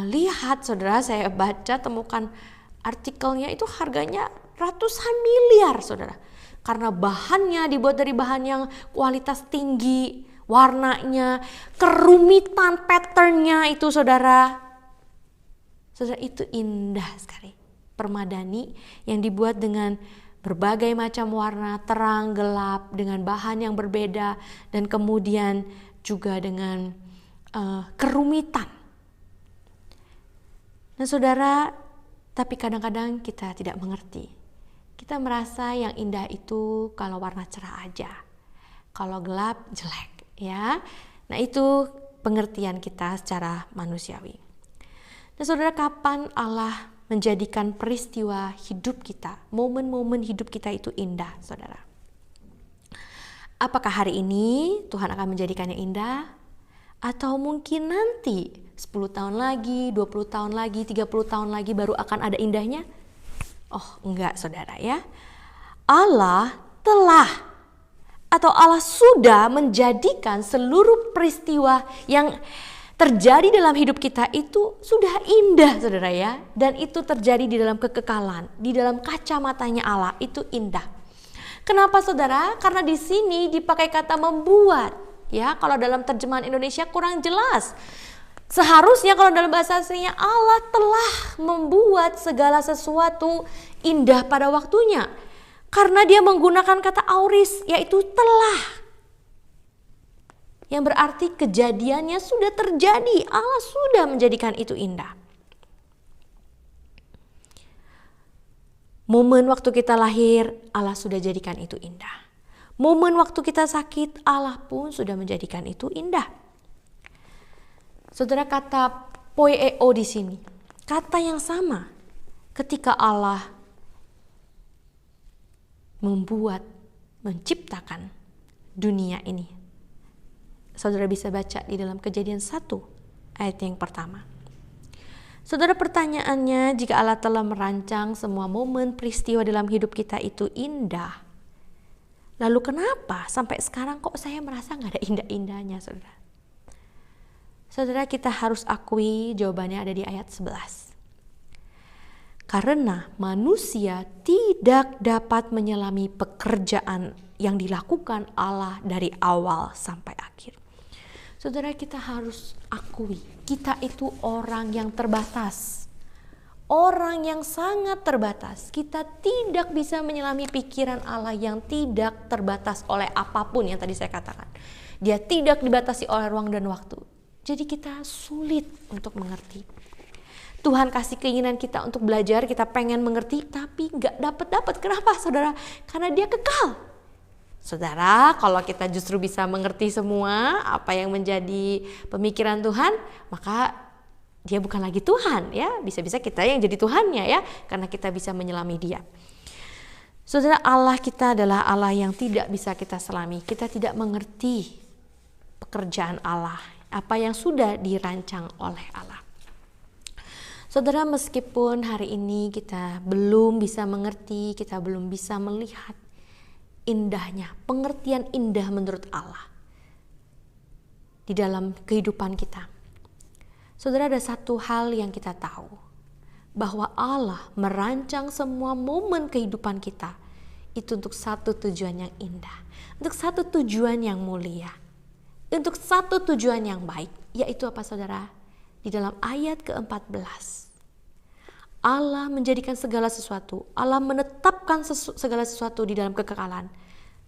lihat saudara, saya baca temukan artikelnya, itu harganya ratusan miliar saudara. Karena bahannya dibuat dari bahan yang kualitas tinggi, warnanya, kerumitan patternnya itu saudara. Saudara, itu indah sekali. Permadani yang dibuat dengan berbagai macam warna, terang, gelap, dengan bahan yang berbeda, dan kemudian juga dengan kerumitan. Nah saudara, tapi kadang-kadang kita tidak mengerti. Kita merasa yang indah itu kalau warna cerah aja, kalau gelap jelek ya. Nah itu pengertian kita secara manusiawi. Nah saudara, kapan Allah menjadikan peristiwa hidup kita, momen-momen hidup kita itu indah saudara? Apakah hari ini Tuhan akan menjadikannya indah? Atau mungkin nanti 10 tahun lagi, 20 tahun lagi, 30 tahun lagi baru akan ada indahnya? Oh enggak saudara ya. Allah sudah menjadikan seluruh peristiwa yang terjadi dalam hidup kita itu sudah indah saudara ya. Dan itu terjadi di dalam kekekalan, di dalam kacamatanya Allah itu indah. Kenapa saudara? Karena di sini dipakai kata membuat ya. Kalau dalam terjemahan Indonesia kurang jelas. Seharusnya kalau dalam bahasa aslinya Allah telah membuat segala sesuatu indah pada waktunya. Karena dia menggunakan kata auris, yaitu telah. Yang berarti kejadiannya sudah terjadi. Allah sudah menjadikan itu indah. Momen waktu kita lahir, Allah sudah jadikan itu indah. Momen waktu kita sakit, Allah pun sudah menjadikan itu indah. Saudara, kata poieo di sini, kata yang sama ketika Allah menciptakan dunia ini. Saudara bisa baca di dalam Kejadian 1 ayat yang pertama. Saudara, pertanyaannya, jika Allah telah merancang semua momen peristiwa dalam hidup kita itu indah, lalu kenapa sampai sekarang kok saya merasa gak ada indah-indahnya saudara? Saudara, kita harus akui jawabannya ada di ayat 11. Karena manusia tidak dapat menyelami pekerjaan yang dilakukan Allah dari awal sampai akhir. Saudara, kita harus akui, kita itu orang yang terbatas. Orang yang sangat terbatas. Kita tidak bisa menyelami pikiran Allah yang tidak terbatas oleh apapun yang tadi saya katakan. Dia tidak dibatasi oleh ruang dan waktu. Jadi kita sulit untuk mengerti. Tuhan kasih keinginan kita untuk belajar, kita pengen mengerti, tapi gak dapat. Kenapa saudara? Karena dia kekal. Saudara, kalau kita justru bisa mengerti semua apa yang menjadi pemikiran Tuhan, maka dia bukan lagi Tuhan ya. Bisa-bisa kita yang jadi Tuhannya ya, karena kita bisa menyelami dia. Saudara, Allah kita adalah Allah yang tidak bisa kita selami. Kita tidak mengerti pekerjaan Allah, apa yang sudah dirancang oleh Allah. Saudara, meskipun hari ini kita belum bisa mengerti, kita belum bisa melihat indahnya, pengertian indah menurut Allah di dalam kehidupan kita. Saudara, ada satu hal yang kita tahu, bahwa Allah merancang semua momen kehidupan kita itu untuk satu tujuan yang indah, untuk satu tujuan yang mulia, untuk satu tujuan yang baik. Yaitu apa saudara? Di dalam ayat ke-14, Allah menjadikan segala sesuatu, Allah menetapkan segala sesuatu di dalam kekekalan.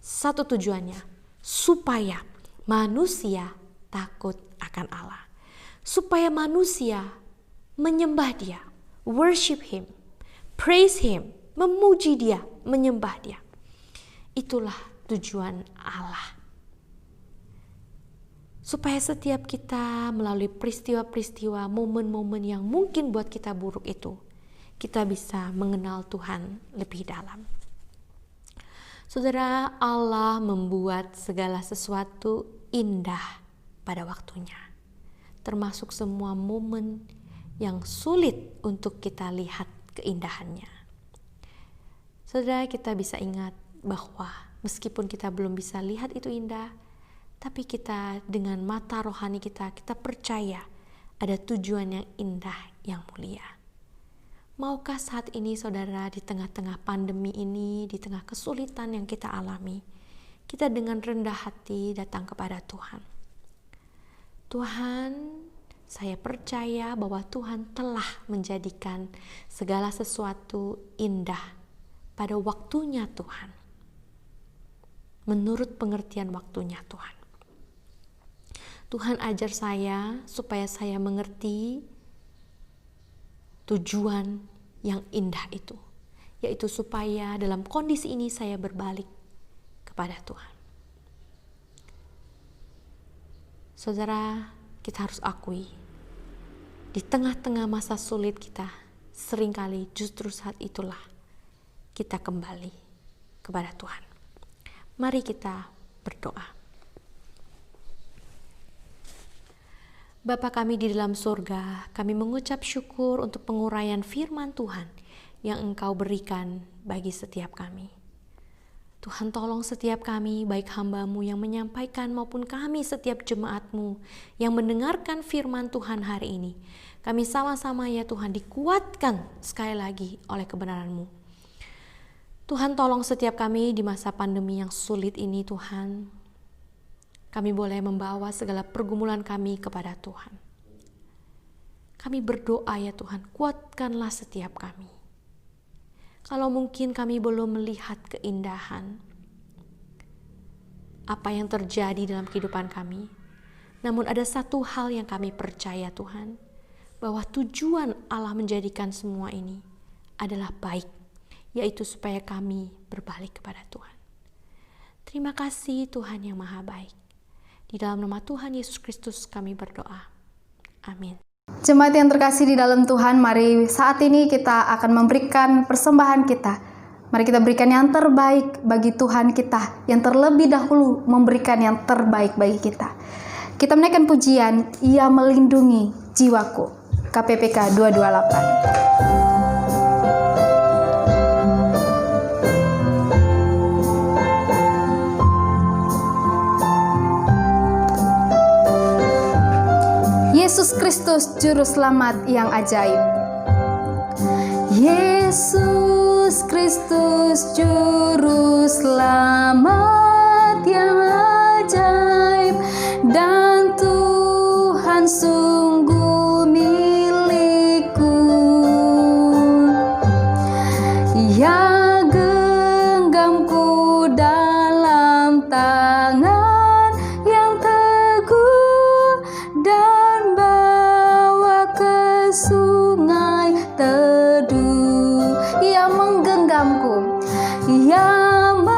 Satu tujuannya, supaya manusia takut akan Allah, supaya manusia menyembah Dia, worship Him, praise Him, memuji Dia, menyembah Dia. Itulah tujuan Allah. Supaya setiap kita melalui peristiwa-peristiwa, momen-momen yang mungkin buat kita buruk itu, kita bisa mengenal Tuhan lebih dalam. Saudara, Allah membuat segala sesuatu indah pada waktunya, termasuk semua momen yang sulit untuk kita lihat keindahannya. Saudara, kita bisa ingat bahwa meskipun kita belum bisa lihat itu indah, tapi kita dengan mata rohani kita percaya ada tujuan yang indah, yang mulia. Maukah saat ini saudara, di tengah-tengah pandemi ini, di tengah kesulitan yang kita alami, kita dengan rendah hati datang kepada Tuhan. Tuhan, saya percaya bahwa Tuhan telah menjadikan segala sesuatu indah pada waktunya Tuhan. Menurut pengertian waktunya Tuhan. Tuhan ajar saya supaya saya mengerti tujuan yang indah itu, yaitu supaya dalam kondisi ini saya berbalik kepada Tuhan. Saudara, kita harus akui, di tengah-tengah masa sulit kita, seringkali justru saat itulah kita kembali kepada Tuhan. Mari kita berdoa. Bapa kami di dalam surga, kami mengucap syukur untuk penguraian firman Tuhan yang Engkau berikan bagi setiap kami. Tuhan, tolong setiap kami, baik hamba-Mu yang menyampaikan maupun kami setiap jemaat-Mu yang mendengarkan firman Tuhan hari ini. Kami sama-sama ya Tuhan dikuatkan sekali lagi oleh kebenaran-Mu. Tuhan, tolong setiap kami di masa pandemi yang sulit ini Tuhan. Kami boleh membawa segala pergumulan kami kepada Tuhan. Kami berdoa ya Tuhan, kuatkanlah setiap kami. Kalau mungkin kami belum melihat keindahan apa yang terjadi dalam kehidupan kami, namun ada satu hal yang kami percaya Tuhan, bahwa tujuan Allah menjadikan semua ini adalah baik, yaitu supaya kami berbalik kepada Tuhan. Terima kasih Tuhan yang Maha Baik. Di dalam nama Tuhan Yesus Kristus kami berdoa. Amin. Jemaat yang terkasih di dalam Tuhan, mari saat ini kita akan memberikan persembahan kita. Mari kita berikan yang terbaik bagi Tuhan kita, yang terlebih dahulu memberikan yang terbaik bagi kita. Kita menaikkan pujian, Ia melindungi jiwaku. KPPK 228. Yesus Kristus Juru Selamat yang ajaib. Yesus Kristus Juru Selamat yang ajaib, dan Tuhan sungguh milikku. Ya genggamku dalam tangan yang teguh, dan bawa ke sungai teduh. Ia menggenggamku, Ia menggenggamku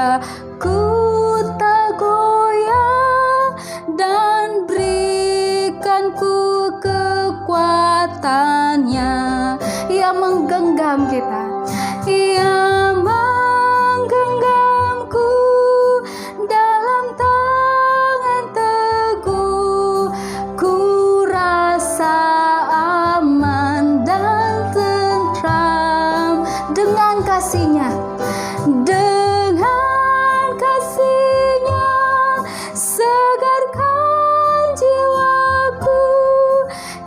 setia, ku tak goyah, dan berikan ku kekuatannya. Ia menggenggam kita. Ia menggenggamku dalam tangan teguh, ku rasa aman dan tentram Dengan kasih-Nya, dengan kasih-Nya, segarkan jiwaku,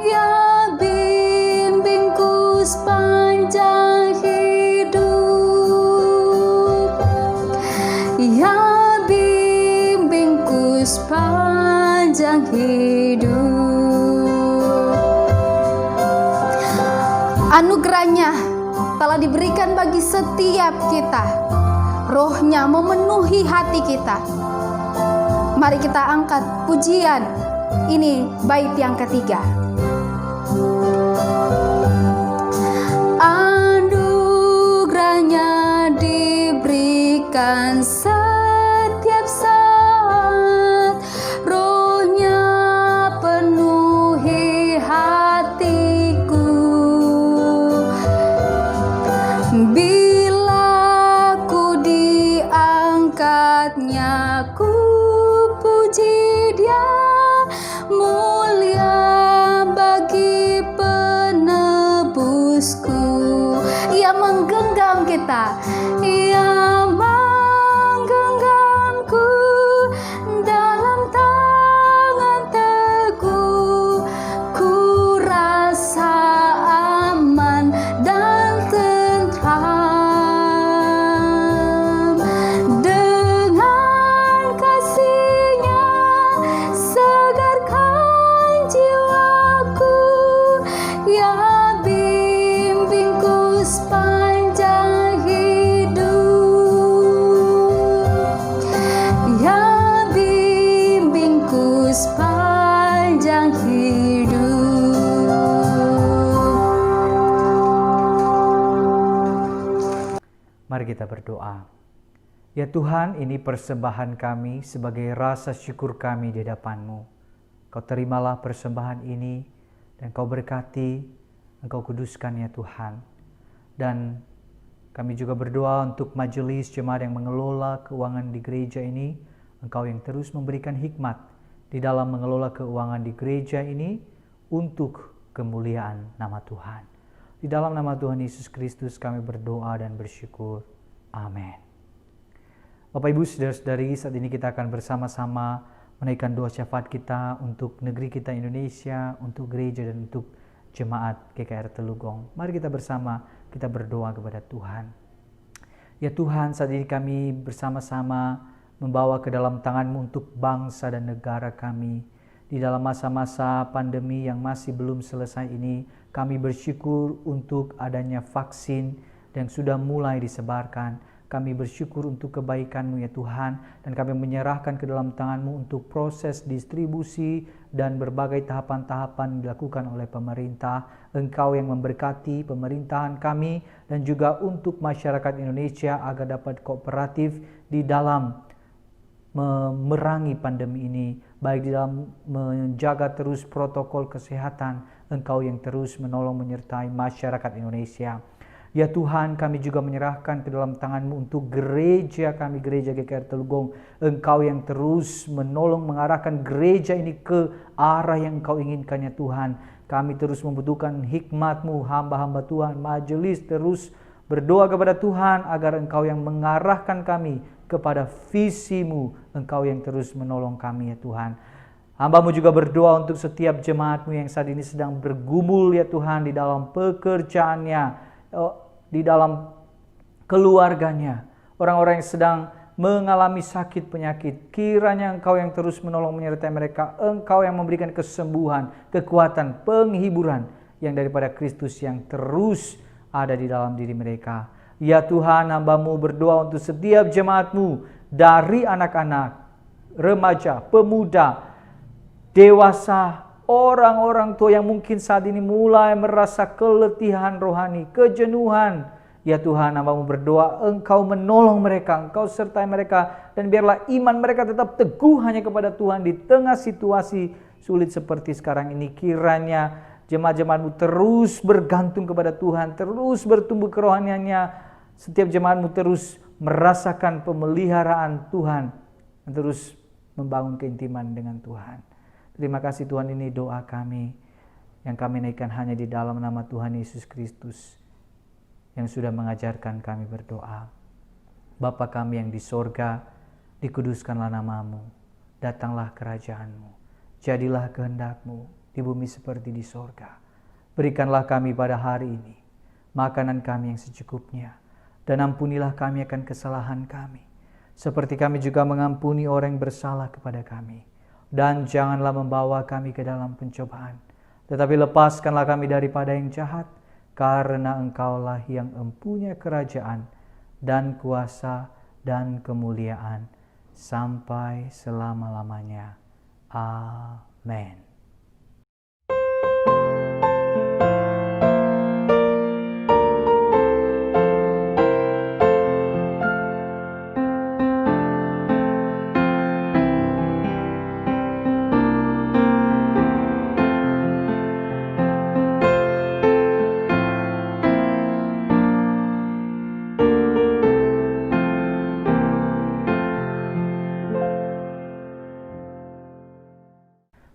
ya bimbingku sepanjang hidup, ya bimbingku sepanjang hidup. anugerah-Nya telah diberikan bagi setiap kita. Roh-Nya memenuhi hati kita. Mari kita angkat pujian. Ini bait yang ketiga. Anugerah-Nya diberikan setiap saat, Roh-Nya penuhi hatiku. Bila ku diangkatnya, ku puji Dia, mulia bagi penebusku. Ia menggenggam kita. Ia menggenggamku dalam tangan teguh, ku rasa aman dan tentram. Dengan kasih-Nya, segarkan jiwaku, ya bimbingku sepanjang hidup, ya bimbingku sepanjang hidup. Mari kita berdoa. Ya Tuhan, ini persembahan kami sebagai rasa syukur kami di hadapan-Mu. Kau terimalah persembahan ini dan Kau berkati, Engkau kuduskan ya Tuhan. Dan kami juga berdoa untuk majelis jemaat yang mengelola keuangan di gereja ini. Engkau yang terus memberikan hikmat di dalam mengelola keuangan di gereja ini untuk kemuliaan nama Tuhan. Di dalam nama Tuhan Yesus Kristus kami berdoa dan bersyukur. Amin. Bapak Ibu Saudara-saudari, saat ini kita akan bersama-sama menaikkan doa syafaat kita untuk negeri kita Indonesia, untuk gereja dan untuk jemaat GKR Telugong. Mari kita bersama kita berdoa kepada Tuhan. Ya Tuhan, saat ini kami bersama-sama membawa ke dalam tangan-Mu untuk bangsa dan negara kami. Di dalam masa-masa pandemi yang masih belum selesai ini, kami bersyukur untuk adanya vaksin yang sudah mulai disebarkan. Kami bersyukur untuk kebaikan-Mu ya Tuhan, dan kami menyerahkan ke dalam tangan-Mu untuk proses distribusi dan berbagai tahapan-tahapan dilakukan oleh pemerintah. Engkau yang memberkati pemerintahan kami dan juga untuk masyarakat Indonesia agar dapat kooperatif di dalam memerangi pandemi ini, baik di dalam menjaga terus protokol kesehatan. Engkau yang terus menolong menyertai masyarakat Indonesia. Ya Tuhan, kami juga menyerahkan ke dalam tangan-Mu untuk gereja kami, gereja GKR Telugong. Engkau yang terus menolong mengarahkan gereja ini ke arah yang Engkau inginkan ya Tuhan. Kami terus membutuhkan hikmat-Mu, hamba-hamba Tuhan, majelis terus berdoa kepada Tuhan agar Engkau yang mengarahkan kami kepada visi-Mu. Engkau yang terus menolong kami ya Tuhan. Hamba-Mu juga berdoa untuk setiap jemaat-Mu yang saat ini sedang bergumul ya Tuhan di dalam pekerjaannya, di dalam keluarganya, orang-orang yang sedang mengalami sakit penyakit. Kiranya Engkau yang terus menolong menyertai mereka. Engkau yang memberikan kesembuhan, kekuatan, penghiburan yang daripada Kristus yang terus ada di dalam diri mereka. Ya Tuhan, hamba-Mu berdoa untuk setiap jemaat-Mu, dari anak-anak, remaja, pemuda, dewasa, orang-orang tua yang mungkin saat ini mulai merasa keletihan rohani, kejenuhan. Ya Tuhan, hamba-Mu berdoa Engkau menolong mereka, Engkau sertai mereka, dan biarlah iman mereka tetap teguh hanya kepada Tuhan di tengah situasi sulit seperti sekarang ini. Kiranya jemaat-jemaat-Mu terus bergantung kepada Tuhan, terus bertumbuh kerohaniannya. Setiap jemaat-Mu terus merasakan pemeliharaan Tuhan, dan terus membangun keintiman dengan Tuhan. Terima kasih Tuhan, ini doa kami yang kami naikkan hanya di dalam nama Tuhan Yesus Kristus yang sudah mengajarkan kami berdoa. Bapa kami yang di sorga, dikuduskanlah nama-Mu, datanglah kerajaan-Mu, jadilah kehendak-Mu di bumi seperti di sorga. Berikanlah kami pada hari ini makanan kami yang secukupnya, dan ampunilah kami akan kesalahan kami, seperti kami juga mengampuni orang yang bersalah kepada kami. Dan janganlah membawa kami ke dalam pencobaan, tetapi lepaskanlah kami daripada yang jahat, karena Engkaulah yang empunya kerajaan dan kuasa dan kemuliaan sampai selama-lamanya. Amin.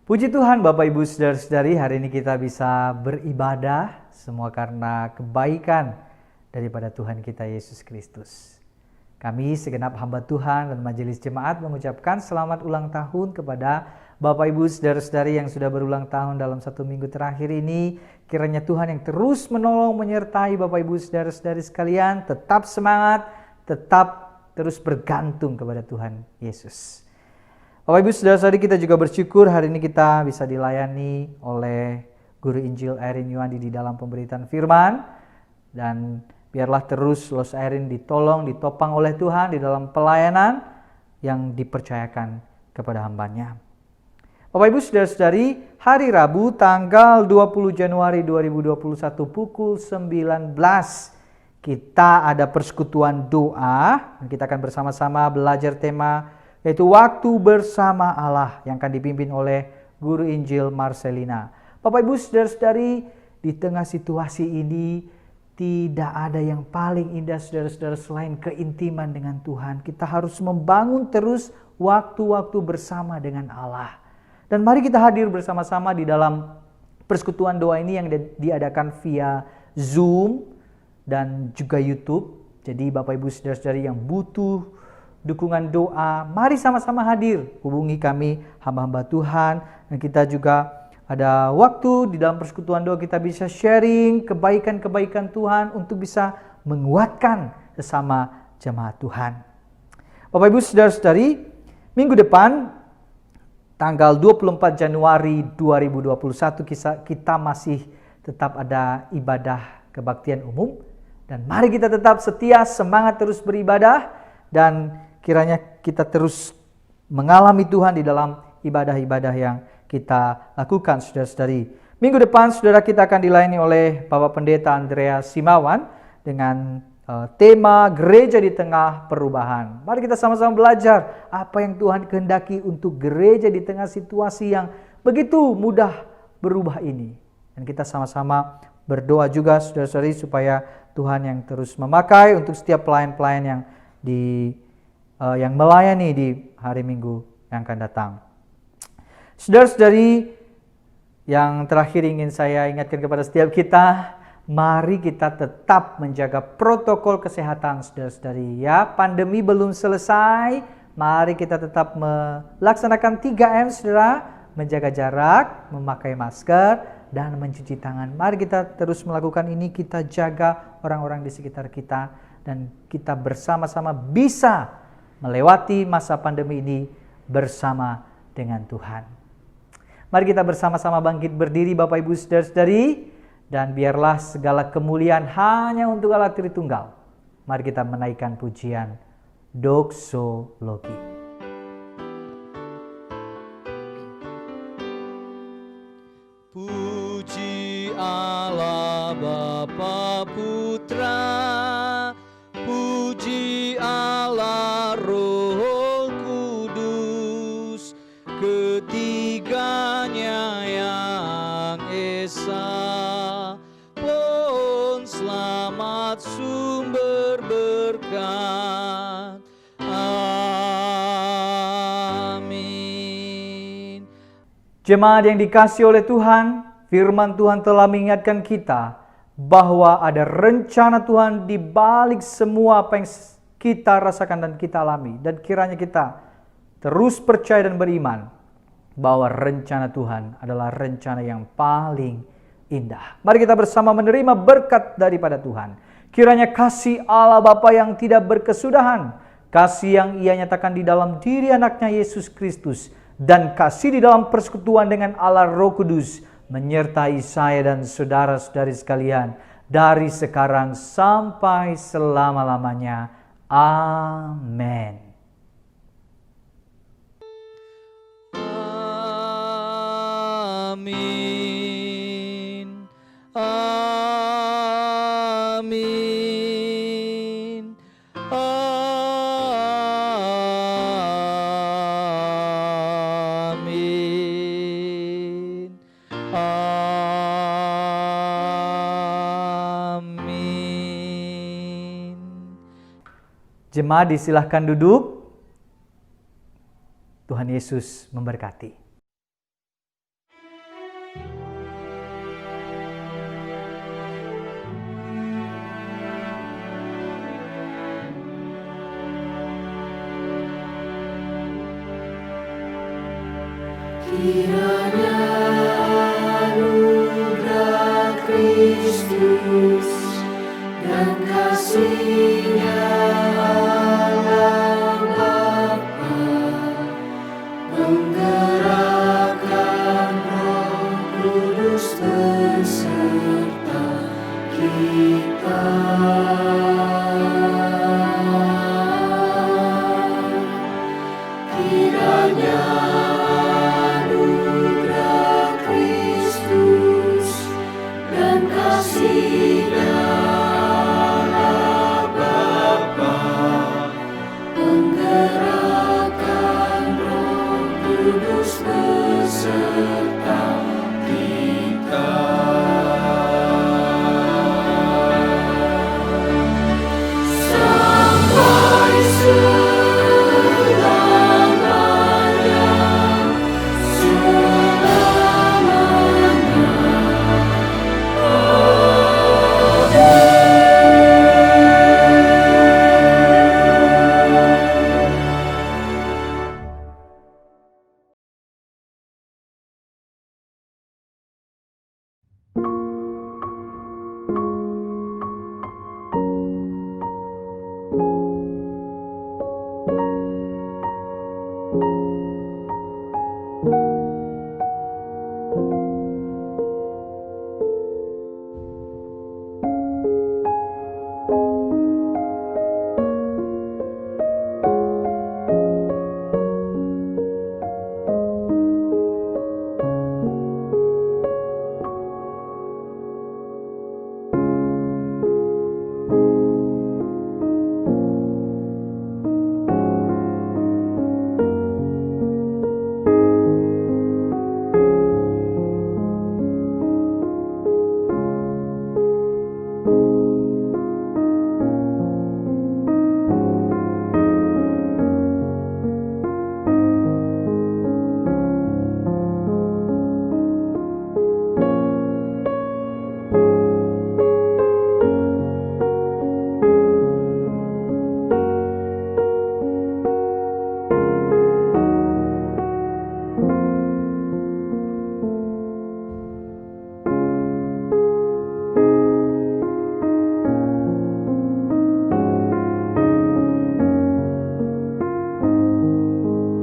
Puji Tuhan Bapak Ibu Saudara-saudari, hari ini kita bisa beribadah semua karena kebaikan daripada Tuhan kita Yesus Kristus. Kami segenap hamba Tuhan dan majelis jemaat mengucapkan selamat ulang tahun kepada Bapak Ibu Saudara-saudari yang sudah berulang tahun dalam 1 minggu terakhir ini. Kiranya Tuhan yang terus menolong menyertai Bapak Ibu Saudara-saudari sekalian, tetap semangat, tetap terus bergantung kepada Tuhan Yesus. Bapak Ibu Saudara-saudari, kita juga bersyukur hari ini kita bisa dilayani oleh Guru Injil Erin Yuandi di dalam pemberitaan firman. Dan biarlah terus Los Erin ditolong, ditopang oleh Tuhan di dalam pelayanan yang dipercayakan kepada hambanya. Bapak Ibu Saudara-saudari, hari Rabu tanggal 20 Januari 2021 pukul 19 kita ada persekutuan doa. Kita akan bersama-sama belajar tema yaitu waktu bersama Allah yang akan dipimpin oleh Guru Injil Marcelina. Bapak Ibu Saudara-saudari, di tengah situasi ini tidak ada yang paling indah saudara-saudara selain keintiman dengan Tuhan. Kita harus membangun terus waktu-waktu bersama dengan Allah. Dan mari kita hadir bersama-sama di dalam persekutuan doa ini yang diadakan via Zoom dan juga YouTube. Jadi Bapak Ibu Saudara-saudari yang butuh dukungan doa, mari sama-sama hadir. Hubungi kami hamba-hamba Tuhan, dan kita juga ada waktu di dalam persekutuan doa kita bisa sharing kebaikan-kebaikan Tuhan untuk bisa menguatkan sesama jemaat Tuhan. Bapak Ibu Saudara-saudari, minggu depan tanggal 24 Januari 2021 kita masih tetap ada ibadah kebaktian umum, dan mari kita tetap setia, semangat terus beribadah, dan kiranya kita terus mengalami Tuhan di dalam ibadah-ibadah yang kita lakukan, saudara-saudari. Minggu depan, saudara, kita akan dilayani oleh Bapak Pendeta Andrea Simawan dengan tema Gereja di Tengah Perubahan. Mari kita sama-sama belajar apa yang Tuhan kehendaki untuk gereja di tengah situasi yang begitu mudah berubah ini. Dan kita sama-sama berdoa juga, saudara-saudari, supaya Tuhan yang terus memakai untuk setiap pelayan-pelayan yang melayani di hari Minggu yang akan datang. Saudara-saudari, yang terakhir ingin saya ingatkan kepada setiap kita, mari kita tetap menjaga protokol kesehatan, saudara-saudari. Ya, pandemi belum selesai, mari kita tetap melaksanakan 3M, saudara, menjaga jarak, memakai masker, dan mencuci tangan. Mari kita terus melakukan ini, kita jaga orang-orang di sekitar kita, dan kita bersama-sama bisa melewati masa pandemi ini bersama dengan Tuhan. Mari kita bersama-sama bangkit berdiri, Bapak Ibu Saudara-saudari, dan biarlah segala kemuliaan hanya untuk Allah Tritunggal. Mari kita menaikkan pujian doksologi. Puji Allah Bapa Putra Jemaat yang dikasihi oleh Tuhan, firman Tuhan telah mengingatkan kita bahwa ada rencana Tuhan di balik semua apa yang kita rasakan dan kita alami. Dan kiranya kita terus percaya dan beriman bahwa rencana Tuhan adalah rencana yang paling indah. Mari kita bersama menerima berkat daripada Tuhan. Kiranya kasih Allah Bapa yang tidak berkesudahan, kasih yang Ia nyatakan di dalam diri anaknya Yesus Kristus, dan kasih di dalam persekutuan dengan Allah Roh Kudus menyertai saya dan saudara-saudari sekalian dari sekarang sampai selama-lamanya. Amin. Amin. Amin. Amin. Amin. Jemaat disilahkan duduk. Tuhan Yesus memberkati. Kiranya anugerah Kristus